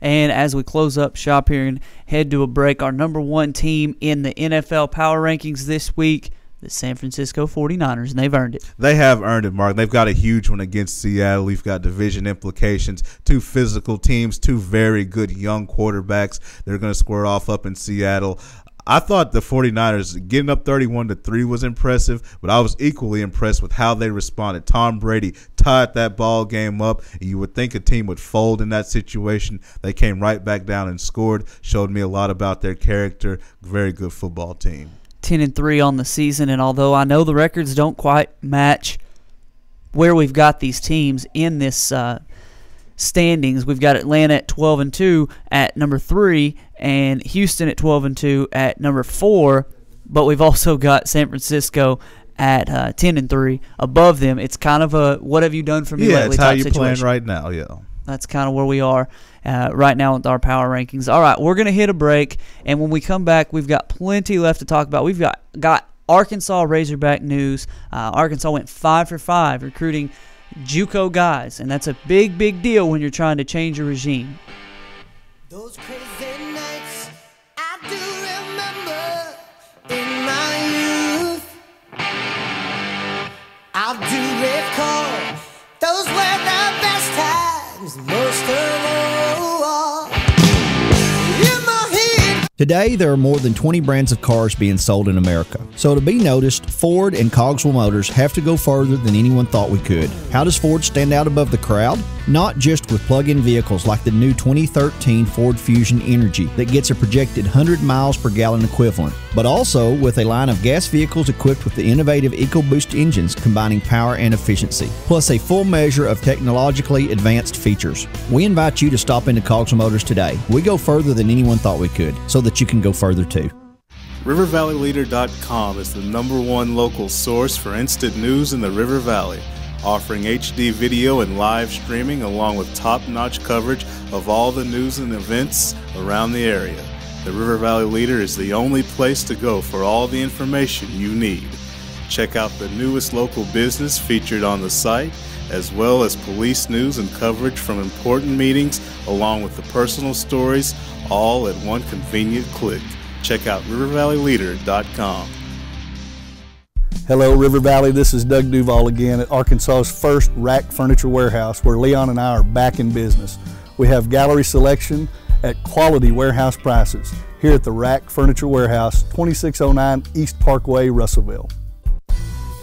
And as we close up shop here and head to a break, our number 1 team in the NFL Power Rankings this week, the San Francisco 49ers, and they've earned it. They have earned it, Mark. They've got a huge one against Seattle. We've got division implications, two physical teams, two very good young quarterbacks. They're going to square off up in Seattle. I thought the 49ers getting up 31-3 was impressive, but I was equally impressed with how they responded. Tom Brady tied that ball game up, and you would think a team would fold in that situation. They came right back down and scored, showed me a lot about their character. Very good football team. 10-3 on the season, and although I know the records don't quite match where we've got these teams in this standings, we've got Atlanta at 12-2 at number 3, and Houston at 12-2 at number 4, but we've also got San Francisco at 10-3 above them. It's kind of a what have you done for me lately it's how type you're situation. playing right now. Yeah, that's kind of where we are right now with our power rankings. All right, we're going to hit a break, and when we come back, we've got plenty left to talk about. We've got Arkansas Razorback news. Arkansas went 5 for 5 recruiting JUCO guys, and that's a big, big deal when you're trying to change a regime. Those crazy nights I do remember in my youth. I do recall those were the best times, most of all. In my head. Today, there are more than 20 brands of cars being sold in America. So to be noticed, Ford and Cogswell Motors have to go further than anyone thought we could. How does Ford stand out above the crowd? Not just with plug-in vehicles like the new 2013 Ford Fusion Energy that gets a projected 100 miles per gallon equivalent, but also with a line of gas vehicles equipped with the innovative EcoBoost engines combining power and efficiency, plus a full measure of technologically advanced features. We invite you to stop into Cogswell Motors today. We go further than anyone thought we could, so that you can go further too. RiverValleyLeader.com is the #1 local source for instant news in the River Valley, offering HD video and live streaming along with top-notch coverage of all the news and events around the area. The River Valley Leader is the only place to go for all the information you need. Check out the newest local business featured on the site, as well as police news and coverage from important meetings, along with the personal stories, all at one convenient click. Check out RiverValleyLeader.com. Hello, River Valley. This is Doug Duval again at Arkansas's first rack furniture warehouse, where Leon and I are back in business. We have gallery selection at quality warehouse prices here at the Rack Furniture Warehouse, 2609 East Parkway, Russellville.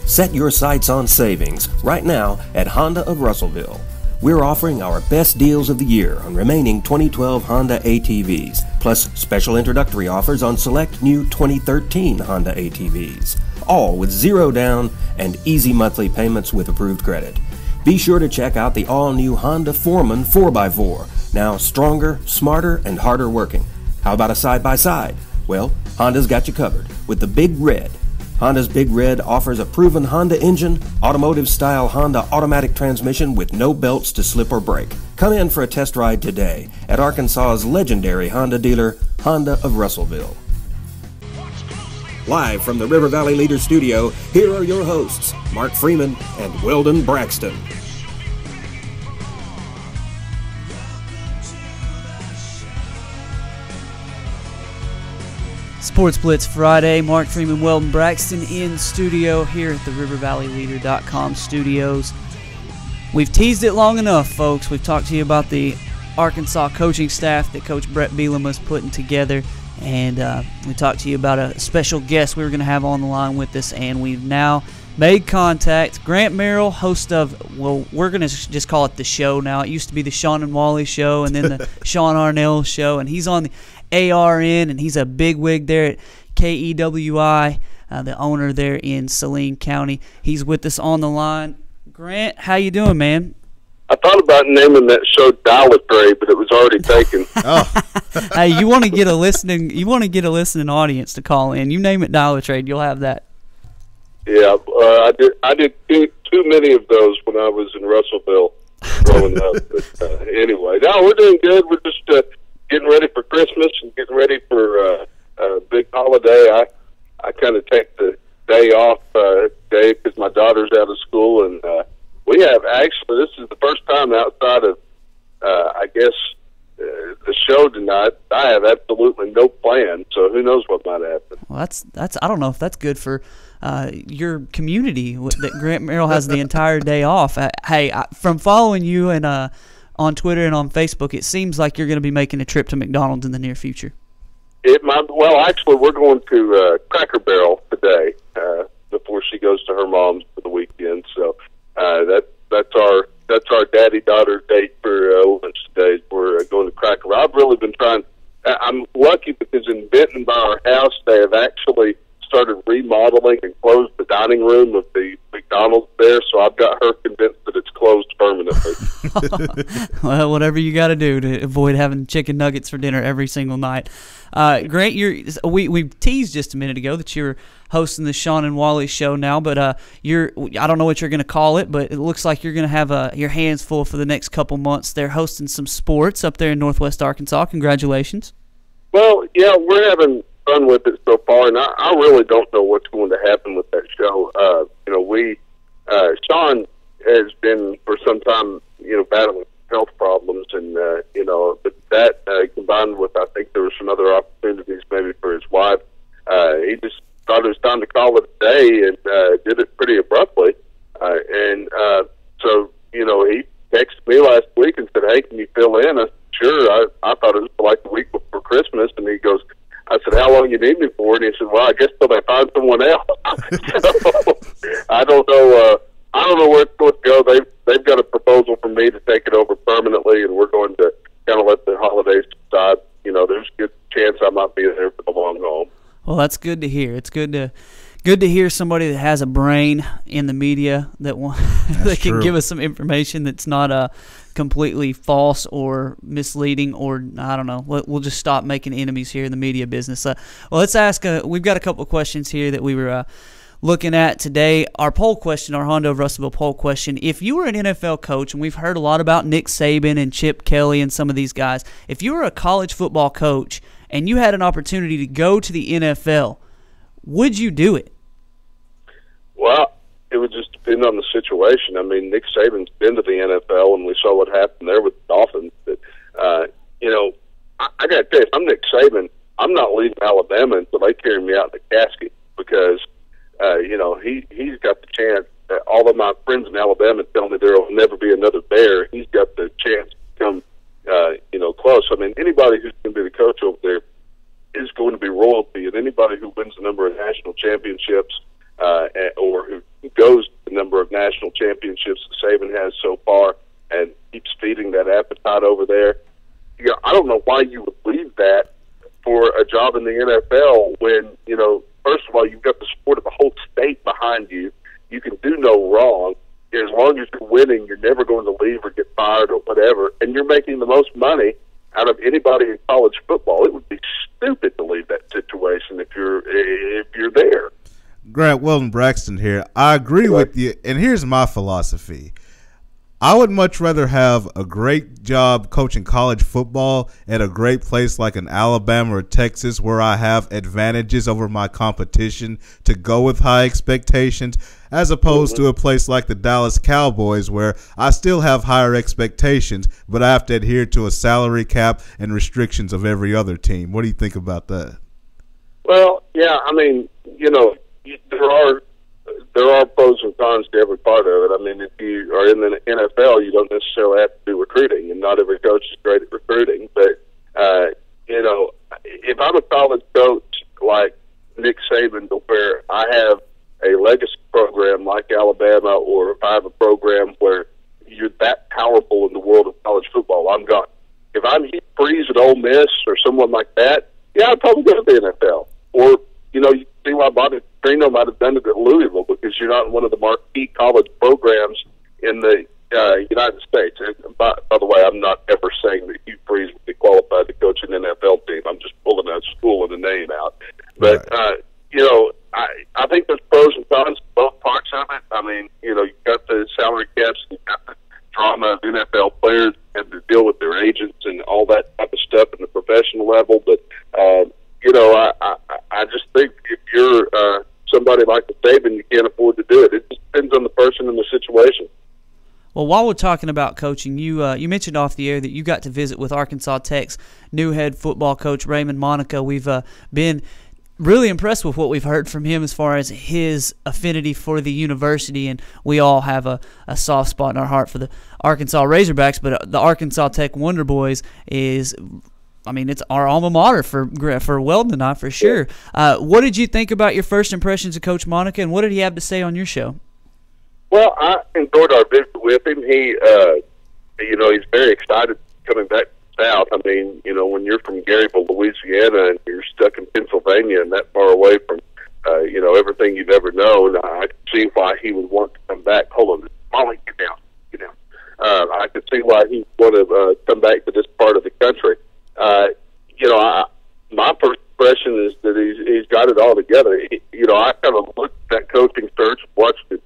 Set your sights on savings right now at Honda of Russellville. We're offering our best deals of the year on remaining 2012 Honda ATVs, plus special introductory offers on select new 2013 Honda ATVs, all with 0 down and easy monthly payments with approved credit. Be sure to check out the all-new Honda Foreman 4x4, now stronger, smarter, and harder working. How about a side-by-side? Well, Honda's got you covered with the Big Red. Honda's Big Red offers a proven Honda engine, automotive-style Honda automatic transmission with no belts to slip or break. Come in for a test ride today at Arkansas's legendary Honda dealer, Honda of Russellville. Live from the River Valley Leader Studio, here are your hosts, Mark Freeman and Weldon Braxton. Sports Blitz Friday. Mark Freeman, Weldon Braxton in studio here at the RiverValleyLeader.com studios. We've teased it long enough, folks. We've talked to you about the Arkansas coaching staff that Coach Brett Bielema is putting together, and we talked to you about a special guest we were going to have on the line with us, and we've now made contact. Grant Merrill, host of, well, we're going to just call it The Show now. It used to be the Sean and Wally Show and then the Sean Arnell Show, and he's on the ARN, and he's a bigwig there at KEWI, the owner there in Saline County. He's with us on the line. Grant, how you doing, man? I thought about naming that show Dollar Trade, but it was already taken. Hey, you want to get a listening audience to call in. You name it Dollar Trade, you'll have that. Yeah, I did too many of those when I was in Russellville growing up. But anyway, no, we're doing good. We're just getting ready for Christmas and getting ready for a big holiday. I kind of take the day off today because my daughter's out of school, and we have actually, this is the first time outside of I guess the show tonight, I have absolutely no plan, so who knows what might happen. Well, that's I don't know if that's good for your community that Grant Merrill has the entire day off. From following you and on Twitter and on Facebook, it seems like you're going to be making a trip to McDonald's in the near future. Well, actually, we're going to Cracker Barrel today before she goes to her mom's for the weekend. So that's our daddy-daughter date for lunch today. We're going to Cracker Barrel. I've really been trying. I'm lucky because in Benton by our house, they have actually started remodeling and closed the dining room of the McDonald's there, so I've got her convinced that it's closed permanently. Well, whatever you got to do to avoid having chicken nuggets for dinner every single night. Grant, we teased just a minute ago that you're hosting the Sean and Wally show now, but I don't know what you're going to call it, but it looks like you're going to have your hands full for the next couple months. They're hosting some sports up there in Northwest Arkansas. Congratulations. Well, yeah, we're having fun with it so far, and I really don't know what's going to happen with that show. Sean has been for some time, battling health problems, and but that combined with, I think there were some other opportunities maybe for his wife. He just thought it was time to call it a day, and did it pretty abruptly. So he texted me last week and said, "Hey, can you fill in?" I said, "Sure." I thought it was for like the week before Christmas, and he goes, I said, "How long you need me for?" And he said, "Well, I guess till they find someone else." So, I don't know. I don't know where it's going to go. They've got a proposal from me to take it over permanently, and we're going to kind of let the holidays decide. There's a good chance I might be there for the long haul. Well, that's good to hear. It's good to hear somebody that has a brain in the media that can give us some information that's not completely false or misleading, or I don't know. We'll just stop making enemies here in the media business. Well, let's ask. We've got a couple of questions here that we were looking at today. Our poll question, our Honda of Russellville poll question: if you were an NFL coach, and we've heard a lot about Nick Saban and Chip Kelly and some of these guys, if you were a college football coach and you had an opportunity to go to the NFL, would you do it? Well, it would just depend on the situation. I mean, Nick Saban's been to the NFL, and we saw what happened there with the Dolphins. But, I got to tell you, if I'm Nick Saban, I'm not leaving Alabama until they carry me out in a casket because, he's got the chance. All of my friends in Alabama tell me there will never be another Bear. He's got the chance to come, close. I mean, anybody who's going to be the coach over there is going to be royalty, and anybody who wins a number of national championships or who goes to the number of national championships that Saban has so far and keeps feeding that appetite over there. I don't know why you would leave that for a job in the NFL when, first of all, you've got the support of the whole state behind you. You can do no wrong. As long as you're winning, you're never going to leave or get fired or whatever, and you're making the most money out of anybody in college football. It would be stupid to leave that situation if you're there. Grant Weldon Braxton here. I agree with you, and here's my philosophy. I would much rather have a great job coaching college football at a great place like an Alabama or Texas where I have advantages over my competition to go with high expectations, as opposed to a place like the Dallas Cowboys where I still have higher expectations, but I have to adhere to a salary cap and restrictions of every other team. What do you think about that? Well, yeah, I mean, there are pros and cons to every part of it. I mean, if you are in the NFL, you don't necessarily have to do recruiting, and not every coach is great at recruiting. But, if I'm a college coach like Nick Saban, to where I have a legacy program like Alabama, or if I have a program where you're that powerful in the world of college football, I'm gone. If I'm Hugh Freeze at Ole Miss or someone like that, yeah, I'd probably go to the NFL. Or, you see why Bobby Petrino might have done it at Louisville, because you're not in one of the marquee college programs in the United States. And by the way, I'm not ever saying that Hugh Freeze would be qualified to coach an NFL team. I'm just pulling a school and a name out. But, I think there's pros and cons to both parts of it. I mean, you've got the salary caps, and you've got the drama of NFL players and to deal with their agents and all that type of stuff in the professional level. But, I just think if you're somebody like the Saban, you can't afford to do it. It just depends on the person and the situation. Well, while we're talking about coaching, you mentioned off the air that you got to visit with Arkansas Tech's new head football coach, Raymond Monica. We've been really impressed with what we've heard from him as far as his affinity for the university, and we all have a soft spot in our heart for the Arkansas Razorbacks, but the Arkansas Tech Wonder Boys is, I mean, it's our alma mater for Weldon and I, for sure. What did you think about your first impressions of Coach Monica, and what did he have to say on your show? Well, I enjoyed our visit with him. He, he's very excited coming back South. I mean, when you're from Garyville, Louisiana, and you're stuck in Pennsylvania and that far away from, everything you've ever known, I could see why he would want to come back. Hold on, Molly, get down. I could see why he would want to come back to this part of the country. My first impression is that he's got it all together. I kind of looked at that coaching search, watched it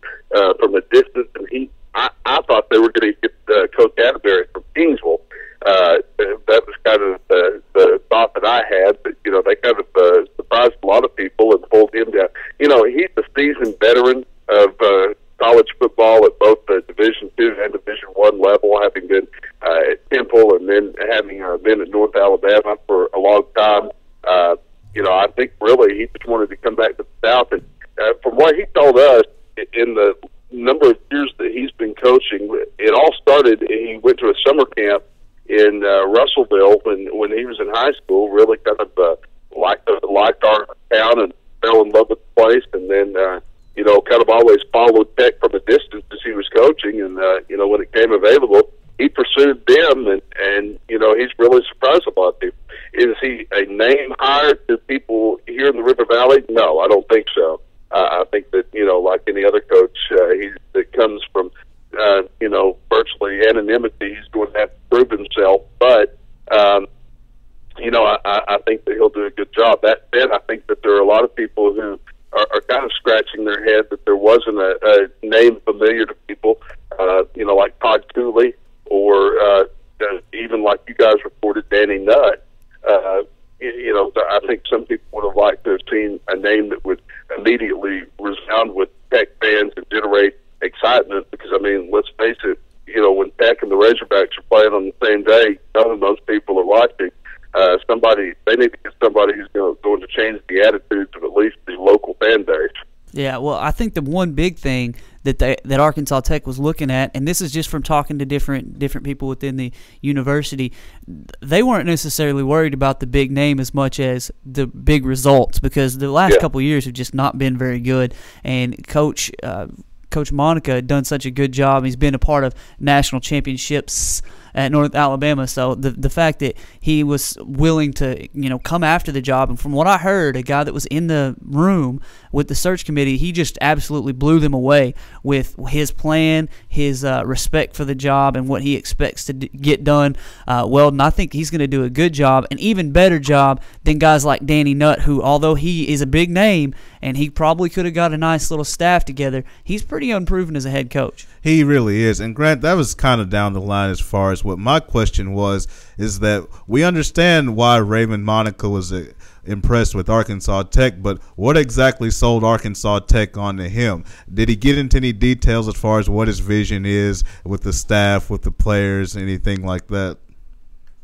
from a distance, and I thought they were going to get Coach Atterbury from Kingsville. That was kind of the thought that I had, but they kind of surprised a lot of people and pulled him down. He's a seasoned veteran of college football at both the Division II and Division I level, having been at Temple and then having been at North Alabama for a long time. I think really he just wanted to come back to the South, and from what he told us, in the number of years that he's been coaching, it all started. He went to a summer camp in Russellville when he was in high school. Really kind of liked our town and fell in love with the place, and then kind of always followed Tech from a distance as he was coaching. And when it came available, he pursued them, and he's really surprised a lot of people. Is he a name hire to people here in the River Valley? No, I don't think so. I think that like any other coach, that comes from virtually anonymity, he's going to have to prove himself. But I think that he'll do a good job. That said, I think that there are a lot of people who are kind of scratching their head that there wasn't a name familiar to people, like Todd Cooley, or even like you guys reported, Danny Nutt. I think some people would have liked to have seen a name that would immediately resound with Tech fans and generate excitement, because, I mean, let's face it, when Tech and the Razorbacks are playing on the same day, none of those people are watching. They need to get somebody who's going to change the attitudes of at least the local fan base. Yeah, well, I think the one big thing that Arkansas Tech was looking at, and this is just from talking to different people within the university, they weren't necessarily worried about the big name as much as the big results, because the last couple of years have just not been very good. And Coach Monica had done such a good job. He's been a part of national championships at North Alabama, so the fact that he was willing to come after the job, and from what I heard, a guy that was in the room with the search committee, he just absolutely blew them away with his plan, his respect for the job, and what he expects to get done. Weldon, I think he's going to do a good job, an even better job than guys like Danny Nutt, who, although he is a big name and he probably could have got a nice little staff together, he's pretty unproven as a head coach. He really is. And Grant, that was kind of down the line as far as what my question is that we understand why Raymond Monica was impressed with Arkansas Tech, but what exactly sold Arkansas Tech onto him? Did he get into any details as far as what his vision is with the staff, with the players, anything like that?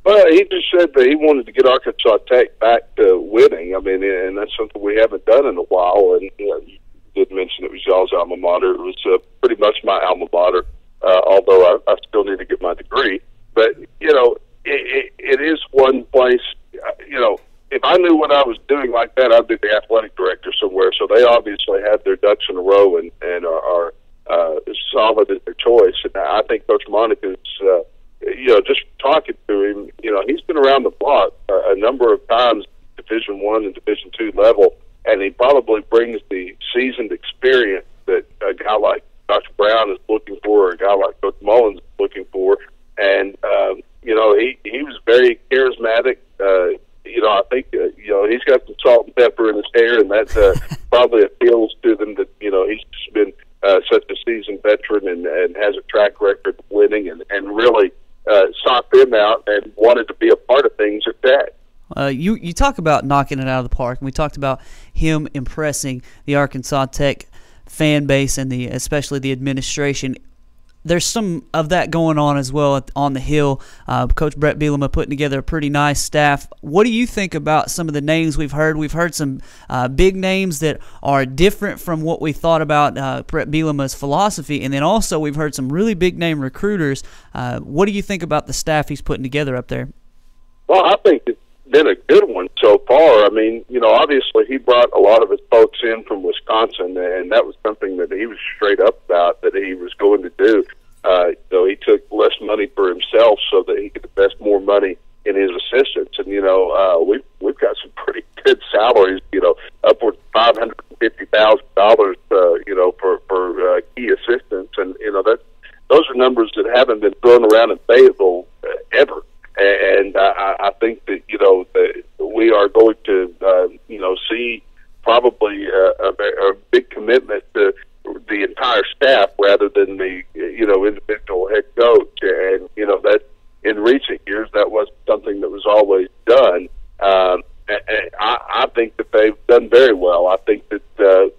Well, he just said that he wanted to get Arkansas Tech back to winning. I mean, and that's something we haven't done in a while. And you did mention it was y'all's alma mater. It was pretty much my alma mater, although I still need to get my degree. But, it is one place, if I knew what I was doing like that, I'd be the athletic director somewhere. So they obviously have their ducks in a row and are solid in their choice. And I think Coach Monica's, just talking to him, he's been around the block a number of times, Division I and Division II level, and he probably brings the seasoned experience that a guy like Dr. Brown is looking for, or a guy like Coach Mullins is looking for. And, he was very charismatic. I think, he's got some salt and pepper in his hair, and that probably appeals to them that, he's just been such a seasoned veteran and has a track record of winning and really sought them out and wanted to be a part of things at Tech. You talk about knocking it out of the park, and we talked about him impressing the Arkansas Tech fan base and especially the administration. there's some of that going on as well on the Hill. Coach Brett Bielema putting together a pretty nice staff. What do you think about some of the names we've heard? We've heard some big names that are different from what we thought about Brett Bielema's philosophy, and then also we've heard some really big name recruiters. What do you think about the staff he's putting together up there? Well, I think it's been a good one so far. I mean, obviously he brought a lot of his folks in from Wisconsin, and that was something that he was straight up about that he was going to do. So he took less money for himself so that he could invest more money in his assistants. And, we've got some pretty good salaries, upwards of $550,000, for key assistants. And, those are numbers that haven't been thrown around in Fayetteville ever. And I think that, that we are going to, see probably a big commitment to the entire staff rather than the, individual head coach. And, that in recent years, that wasn't something that was always done. And I think that they've done very well. I think that, the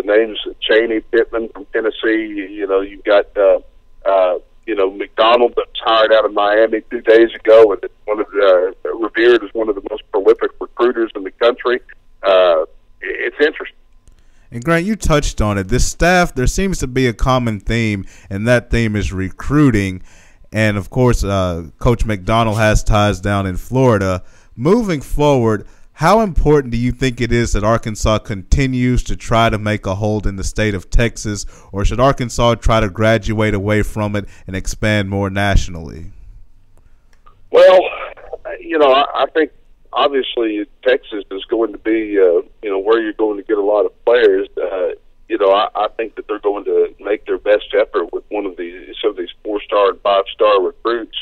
names Cheney, Pittman from Tennessee, you've got, McDonald that's hired out of Miami 2 days ago, and revered as one of the most prolific recruiters in the country. It's interesting. And Grant, you touched on it. This staff, there seems to be a common theme, and that theme is recruiting. And, of course, Coach McDonald has ties down in Florida. Moving forward, how important do you think it is that Arkansas continues to try to make a hold in the state of Texas, or should Arkansas try to graduate away from it and expand more nationally? Well, I think obviously Texas is going to be, where you're going to get a lot of players. I think that they're going to make their best effort with some of these 4-star and 5-star recruits.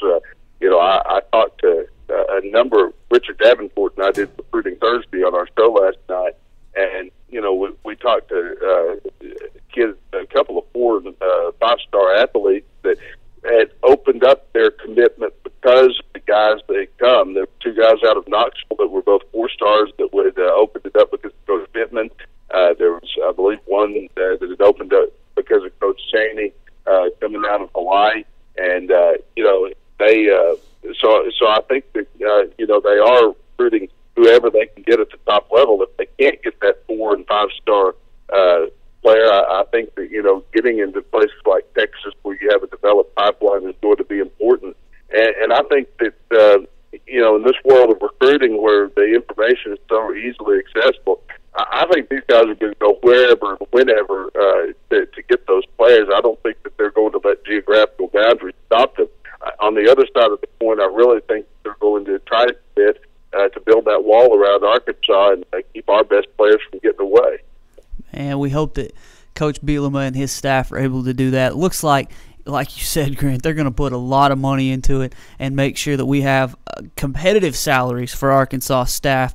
I talked to a number. Richard Davenport and I did Recruiting Thursday on our show last night, and we talked to kids, a couple of 4- and 5-star athletes that had opened up their commitment because of the guys that had come. There were 2 guys out of Knoxville that were both 4-stars that would opened it up because of Coach Pittman. There was, I believe, one that had opened up because of Coach Cheney coming out of Hawaii, and So I think that they are recruiting whoever they can get at the top level. If they can't get that 4- and 5-star player, I think that getting into places like Texas where you have a developed pipeline is going to be important. And I think that in this world of recruiting where the information is so easily accessible, I think these guys are going to go wherever and whenever to get those players. I don't think that they're going to let geographical boundaries stop them. On the other side of the coin, I really think they're going to try to commit to build that wall around Arkansas and keep our best players from getting away. And we hope that Coach Bielema and his staff are able to do that. It looks like you said, Grant, they're going to put a lot of money into it and make sure that we have competitive salaries for Arkansas staff,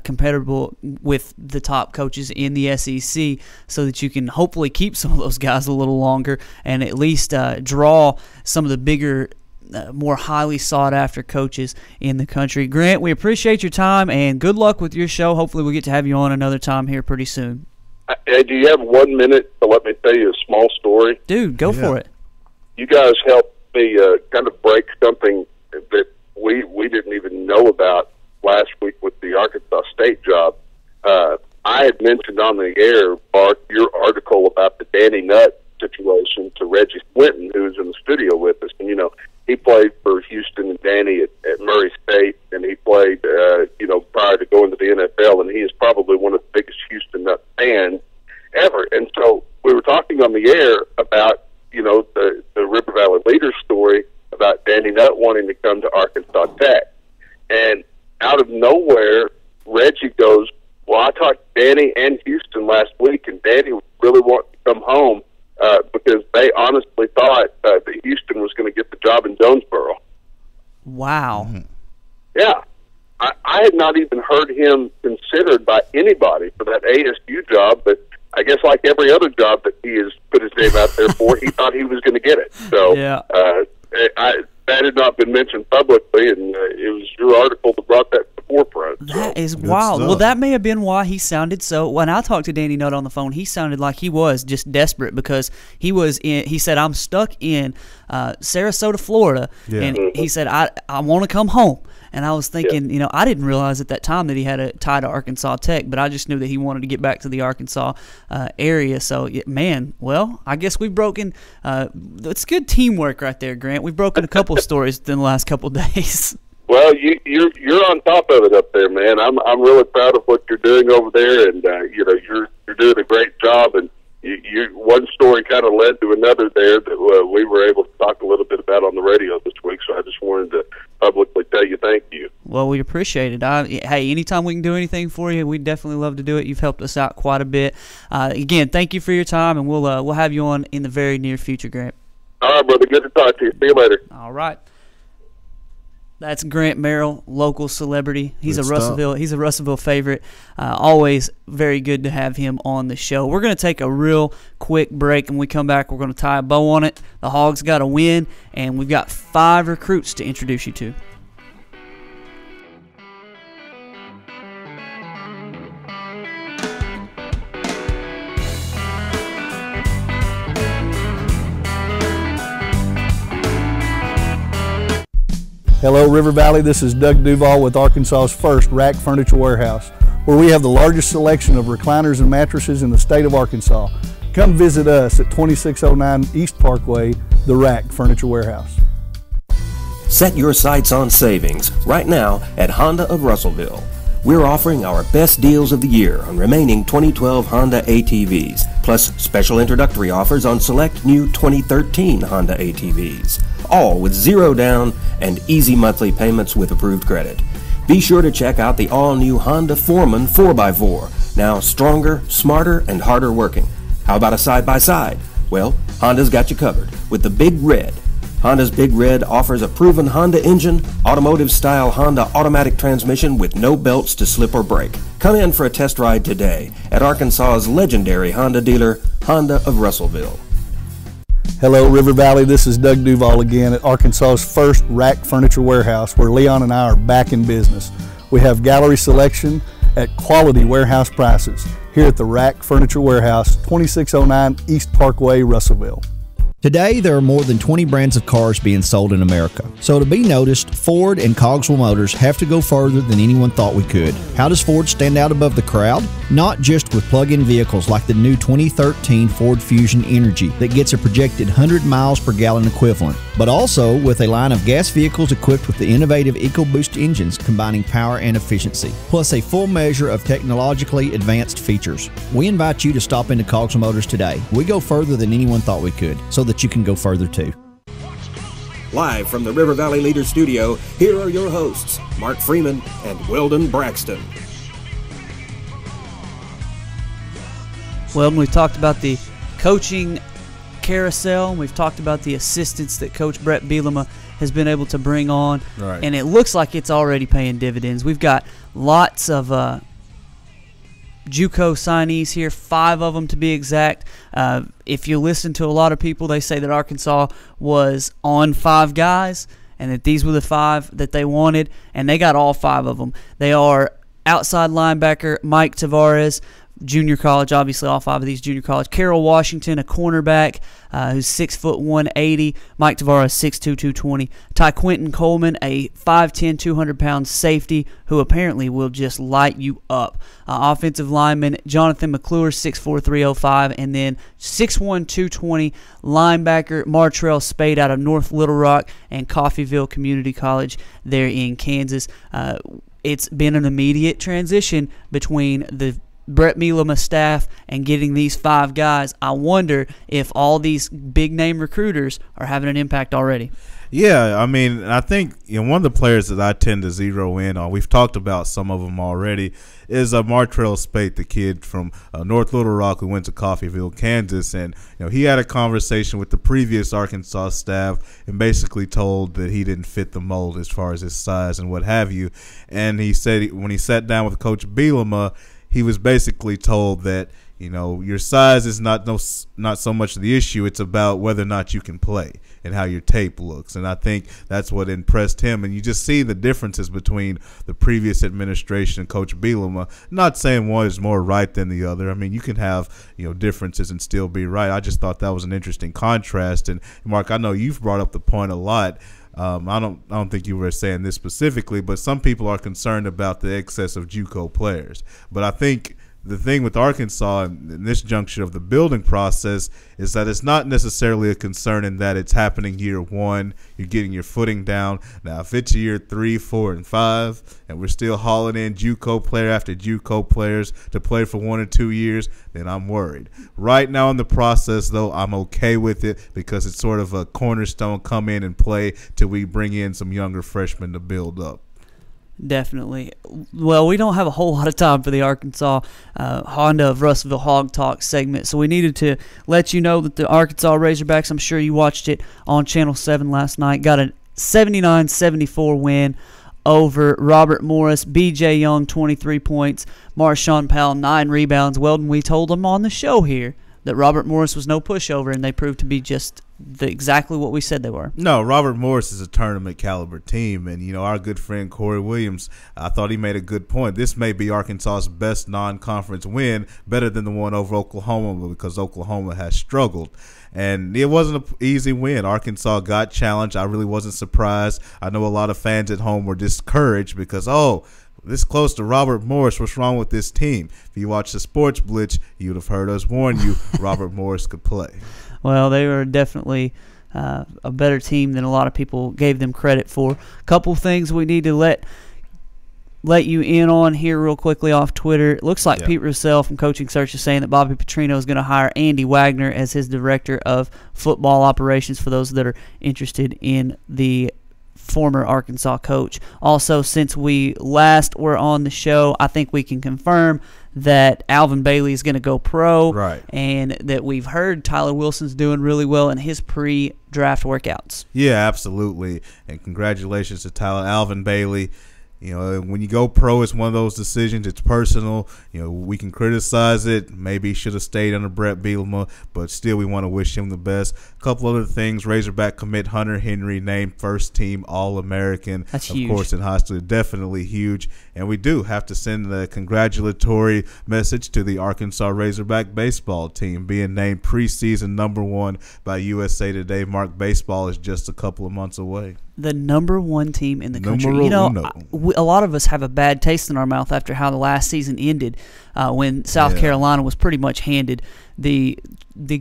compatible with the top coaches in the SEC, so that you can hopefully keep some of those guys a little longer and at least draw some of the bigger, more highly sought-after coaches in the country. Grant, we appreciate your time, and good luck with your show. Hopefully we'll get to have you on another time here pretty soon. Hey, do you have 1 minute to let me tell you a small story? Dude, go for it. You guys helped me kind of break something that we didn't even know about last week with the Arkansas State job. I had mentioned on the air, Bart, your article about the Danny Nutt situation to Reggie Swinton, who was in the studio with us. And, he played for Houston and Danny at Murray State, and he played, prior to going to the NFL, and he is probably one of the biggest Houston Nutt fans ever. And so we were talking on the air about, the River Valley Leaders story about Danny Nutt wanting to come to Arkansas Tech. And out of nowhere, Reggie goes, well, I talked to Danny and Houston last week, and Danny really wanted to come home because they honestly thought that Houston was going to get the job in Jonesboro. Wow. Mm-hmm. Yeah. I had not even heard him considered by anybody for that ASU job, but I guess like every other job that he has put his name out there for, he thought he was going to get it. So yeah. That had not been mentioned publicly, and it was your article that brought that to the forefront. That is Good wild. stuff. Well, that may have been why he sounded so. When I talked to Danny Nutt on the phone, he sounded like he was just desperate because he was in. He said, "I'm stuck in Sarasota, Florida," and he said, "I want to come home." And I was thinking, I didn't realize at that time that he had a tie to Arkansas Tech, but I just knew that he wanted to get back to the Arkansas area. So, man, well, I guess we've broken it's good teamwork right there, Grant. We've broken a couple of stories in the last couple of days. Well, you're on top of it up there, man. I'm really proud of what you're doing over there, and you're doing a great job. And you one story kind of led to another there that we were able to talk a little bit about on the radio this week. So I just wanted to publicly tell you thank you. Well, we appreciate it. Hey, anytime we can do anything for you, we'd definitely love to do it. You've helped us out quite a bit. Again, thank you for your time, and we'll have you on in the very near future, Grant. All right, brother. Good to talk to you. See you later. All right. That's Grant Merrill, local celebrity. He's a Russellville favorite. Always very good to have him on the show. We're going to take a real quick break, and when we come back, we're going to tie a bow on it. The Hogs got a win, and we've got 5 recruits to introduce you to. Hello, River Valley. This is Doug Duval with Arkansas's first Rack Furniture Warehouse, where we have the largest selection of recliners and mattresses in the state of Arkansas. Come visit us at 2609 East Parkway, the Rack Furniture Warehouse. Set your sights on savings right now at Honda of Russellville. We're offering our best deals of the year on remaining 2012 Honda ATVs, plus special introductory offers on select new 2013 Honda ATVs, all with 0 down and easy monthly payments with approved credit. Be sure to check out the all-new Honda Foreman 4x4, now stronger, smarter, and harder working. How about a side-by-side? Well, Honda's got you covered with the Big Red. Honda's Big Red offers a proven Honda engine, automotive-style Honda automatic transmission with no belts to slip or break. Come in for a test ride today at Arkansas's legendary Honda dealer, Honda of Russellville. Hello, River Valley. This is Doug Duval again at Arkansas's first Rack Furniture Warehouse, where Leon and I are back in business. We have gallery selection at quality warehouse prices here at the Rack Furniture Warehouse, 2609 East Parkway, Russellville. Today, there are more than 20 brands of cars being sold in America. So to be noticed, Ford and Cogswell Motors have to go further than anyone thought we could. How does Ford stand out above the crowd? Not just with plug-in vehicles like the new 2013 Ford Fusion Energy that gets a projected 100 miles per gallon equivalent, but also with a line of gas vehicles equipped with the innovative EcoBoost engines combining power and efficiency, plus a full measure of technologically advanced features. We invite you to stop into Cogswell Motors today. We go further than anyone thought we could, so that you can go further too. Live from the River Valley Leader Studio, here are your hosts, Mark Freeman and Weldon Braxton. Well, we've talked about the coaching carousel. We've talked about the assistants that Coach Brett Bielema has been able to bring on. Right. And it looks like it's already paying dividends. We've got lots of JUCO signees here, 5 of them to be exact. If you listen to a lot of people, they say that Arkansas was on 5 guys and that these were the 5 that they wanted, and they got all 5 of them. They are outside linebacker Mike Tavares, junior college, obviously all 5 of these junior college. Carroll Washington, a cornerback who's 6'1", 180. Mike Tavares, 6'2", 220. Ty Quentin Coleman, a 5'10", 200-pound safety who apparently will just light you up. Offensive lineman Jonathan McClure, 6'4", 305. And then 6'1", 220 linebacker Martrell Spade out of North Little Rock and Coffeyville Community College there in Kansas. It's been an immediate transition between the Brett Bielema staff and getting these 5 guys. I wonder if all these big-name recruiters are having an impact already. Yeah, I mean, I think one of the players that I tend to zero in on, we've talked about some of them already, is Martrell Spate, the kid from North Little Rock who went to Coffeyville, Kansas. And he had a conversation with the previous Arkansas staff and basically told that he didn't fit the mold as far as his size and what have you. And he said when he sat down with Coach Bielema, he was basically told that, your size is not so much the issue. It's about whether or not you can play and how your tape looks. And I think that's what impressed him. And you just see the differences between the previous administration and Coach Bielema. Not saying one is more right than the other. I mean, you can have, differences and still be right. I just thought that was an interesting contrast. And Mark, I know you've brought up the point a lot. I don't think you were saying this specifically, but some people are concerned about the excess of JUCO players. But I think the thing with Arkansas in this juncture of the building process is that it's not necessarily a concern in that it's happening year one. You're getting your footing down. Now, if it's year 3, 4, and 5, and we're still hauling in JUCO player after JUCO players to play for 1 or 2 years, then I'm worried. Right now in the process, though, I'm okay with it because it's sort of a cornerstone, come in and play till we bring in some younger freshmen to build up. Definitely. Well, we don't have a whole lot of time for the Arkansas Honda of Russellville Hog Talk segment, so we needed to let you know that the Arkansas Razorbacks, I'm sure you watched it on Channel 7 last night, got a 79-74 win over Robert Morris. B.J. Young, 23 points. Marshawn Powell, 9 rebounds. Weldon, we told them on the show here that Robert Morris was no pushover, and they proved to be just exactly what we said they were. No, Robert Morris is a tournament caliber team, and our good friend Corey Williams, I thought he made a good point. This may be Arkansas's best non-conference win, better than the one over Oklahoma, because Oklahoma has struggled. And it wasn't an easy win. Arkansas got challenged. I really wasn't surprised. I know a lot of fans at home were discouraged because, this close to Robert Morris, what's wrong with this team? If you watch the Sports Blitz, you'd have heard us warn you Robert Morris could play. Well, they were definitely a better team than a lot of people gave them credit for. A couple things we need to let you in on here real quickly off Twitter. It looks like Pete Roussel from Coaching Search is saying that Bobby Petrino is going to hire Andy Wagner as his director of football operations, for those that are interested in the former Arkansas coach. Also, since we last were on the show, I think we can confirm that Alvin Bailey is going to go pro, right? And that we've heard Tyler Wilson's doing really well in his pre-draft workouts. Yeah, absolutely. And congratulations to Alvin Bailey. When you go pro, it's one of those decisions. It's personal. We can criticize it. Maybe he should have stayed under Brett Bielema, but still we want to wish him the best. A couple other things. Razorback commit Hunter Henry named first team All-American. That's huge. Of course, in high school, definitely huge. And we do have to send a congratulatory message to the Arkansas Razorback baseball team being named preseason #1 by USA Today. Mark, baseball is just a couple of months away. The #1 team in the country. A lot of us have a bad taste in our mouth after how the last season ended, when South Carolina was pretty much handed the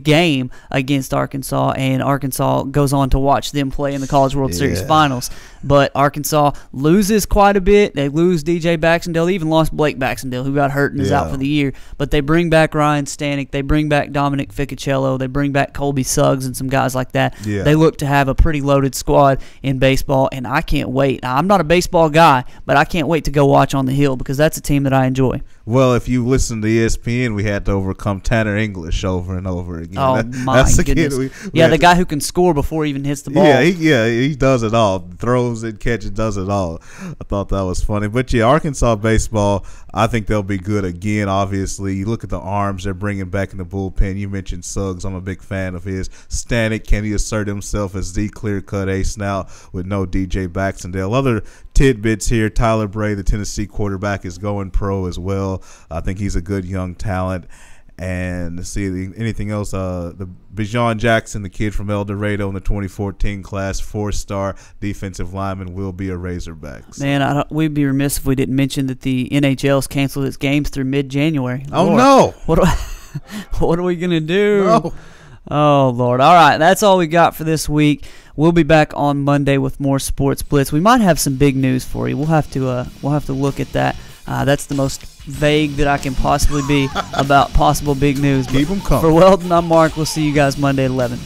game against Arkansas, and Arkansas goes on to watch them play in the College World Series Finals. But Arkansas loses quite a bit. They lose DJ Baxendale. They even lost Blake Baxendale, who got hurt and is out for the year. But they bring back Ryan Stanek. They bring back Dominic Ficacello. They bring back Colby Suggs and some guys like that. Yeah. They look to have a pretty loaded squad in baseball, and I can't wait. Now, I'm not a baseball guy, but I can't wait to go watch on the Hill because that's a team that I enjoy. Well, if you listen to ESPN, we had to overcome Tanner English over and over again. Oh, my goodness. The guy who can score before he even hits the ball. He does it all. Throws it, catches, does it all. I thought that was funny. But, Arkansas baseball, I think they'll be good again, obviously. You look at the arms they're bringing back in the bullpen. You mentioned Suggs. I'm a big fan of his. Stanek, can he assert himself as the clear-cut ace now with no DJ Baxendale? Other tidbits here, Tyler Bray, the Tennessee quarterback, is going pro as well. I think he's a good young talent. And see anything else, the Bijan Jackson, the kid from El Dorado in the 2014 class, 4-star defensive lineman, will be a Razorback. Man, we'd be remiss if we didn't mention that the NHL's canceled its games through mid-January. Oh, no. What are we going to do? No. Oh, Lord. All right, that's all we got for this week. We'll be back on Monday with more Sports Blitz. We might have some big news for you. We'll have to look at that. That's the most vague that I can possibly be about possible big news. Keep them coming. For Weldon, I'm Mark. We'll see you guys Monday at 11.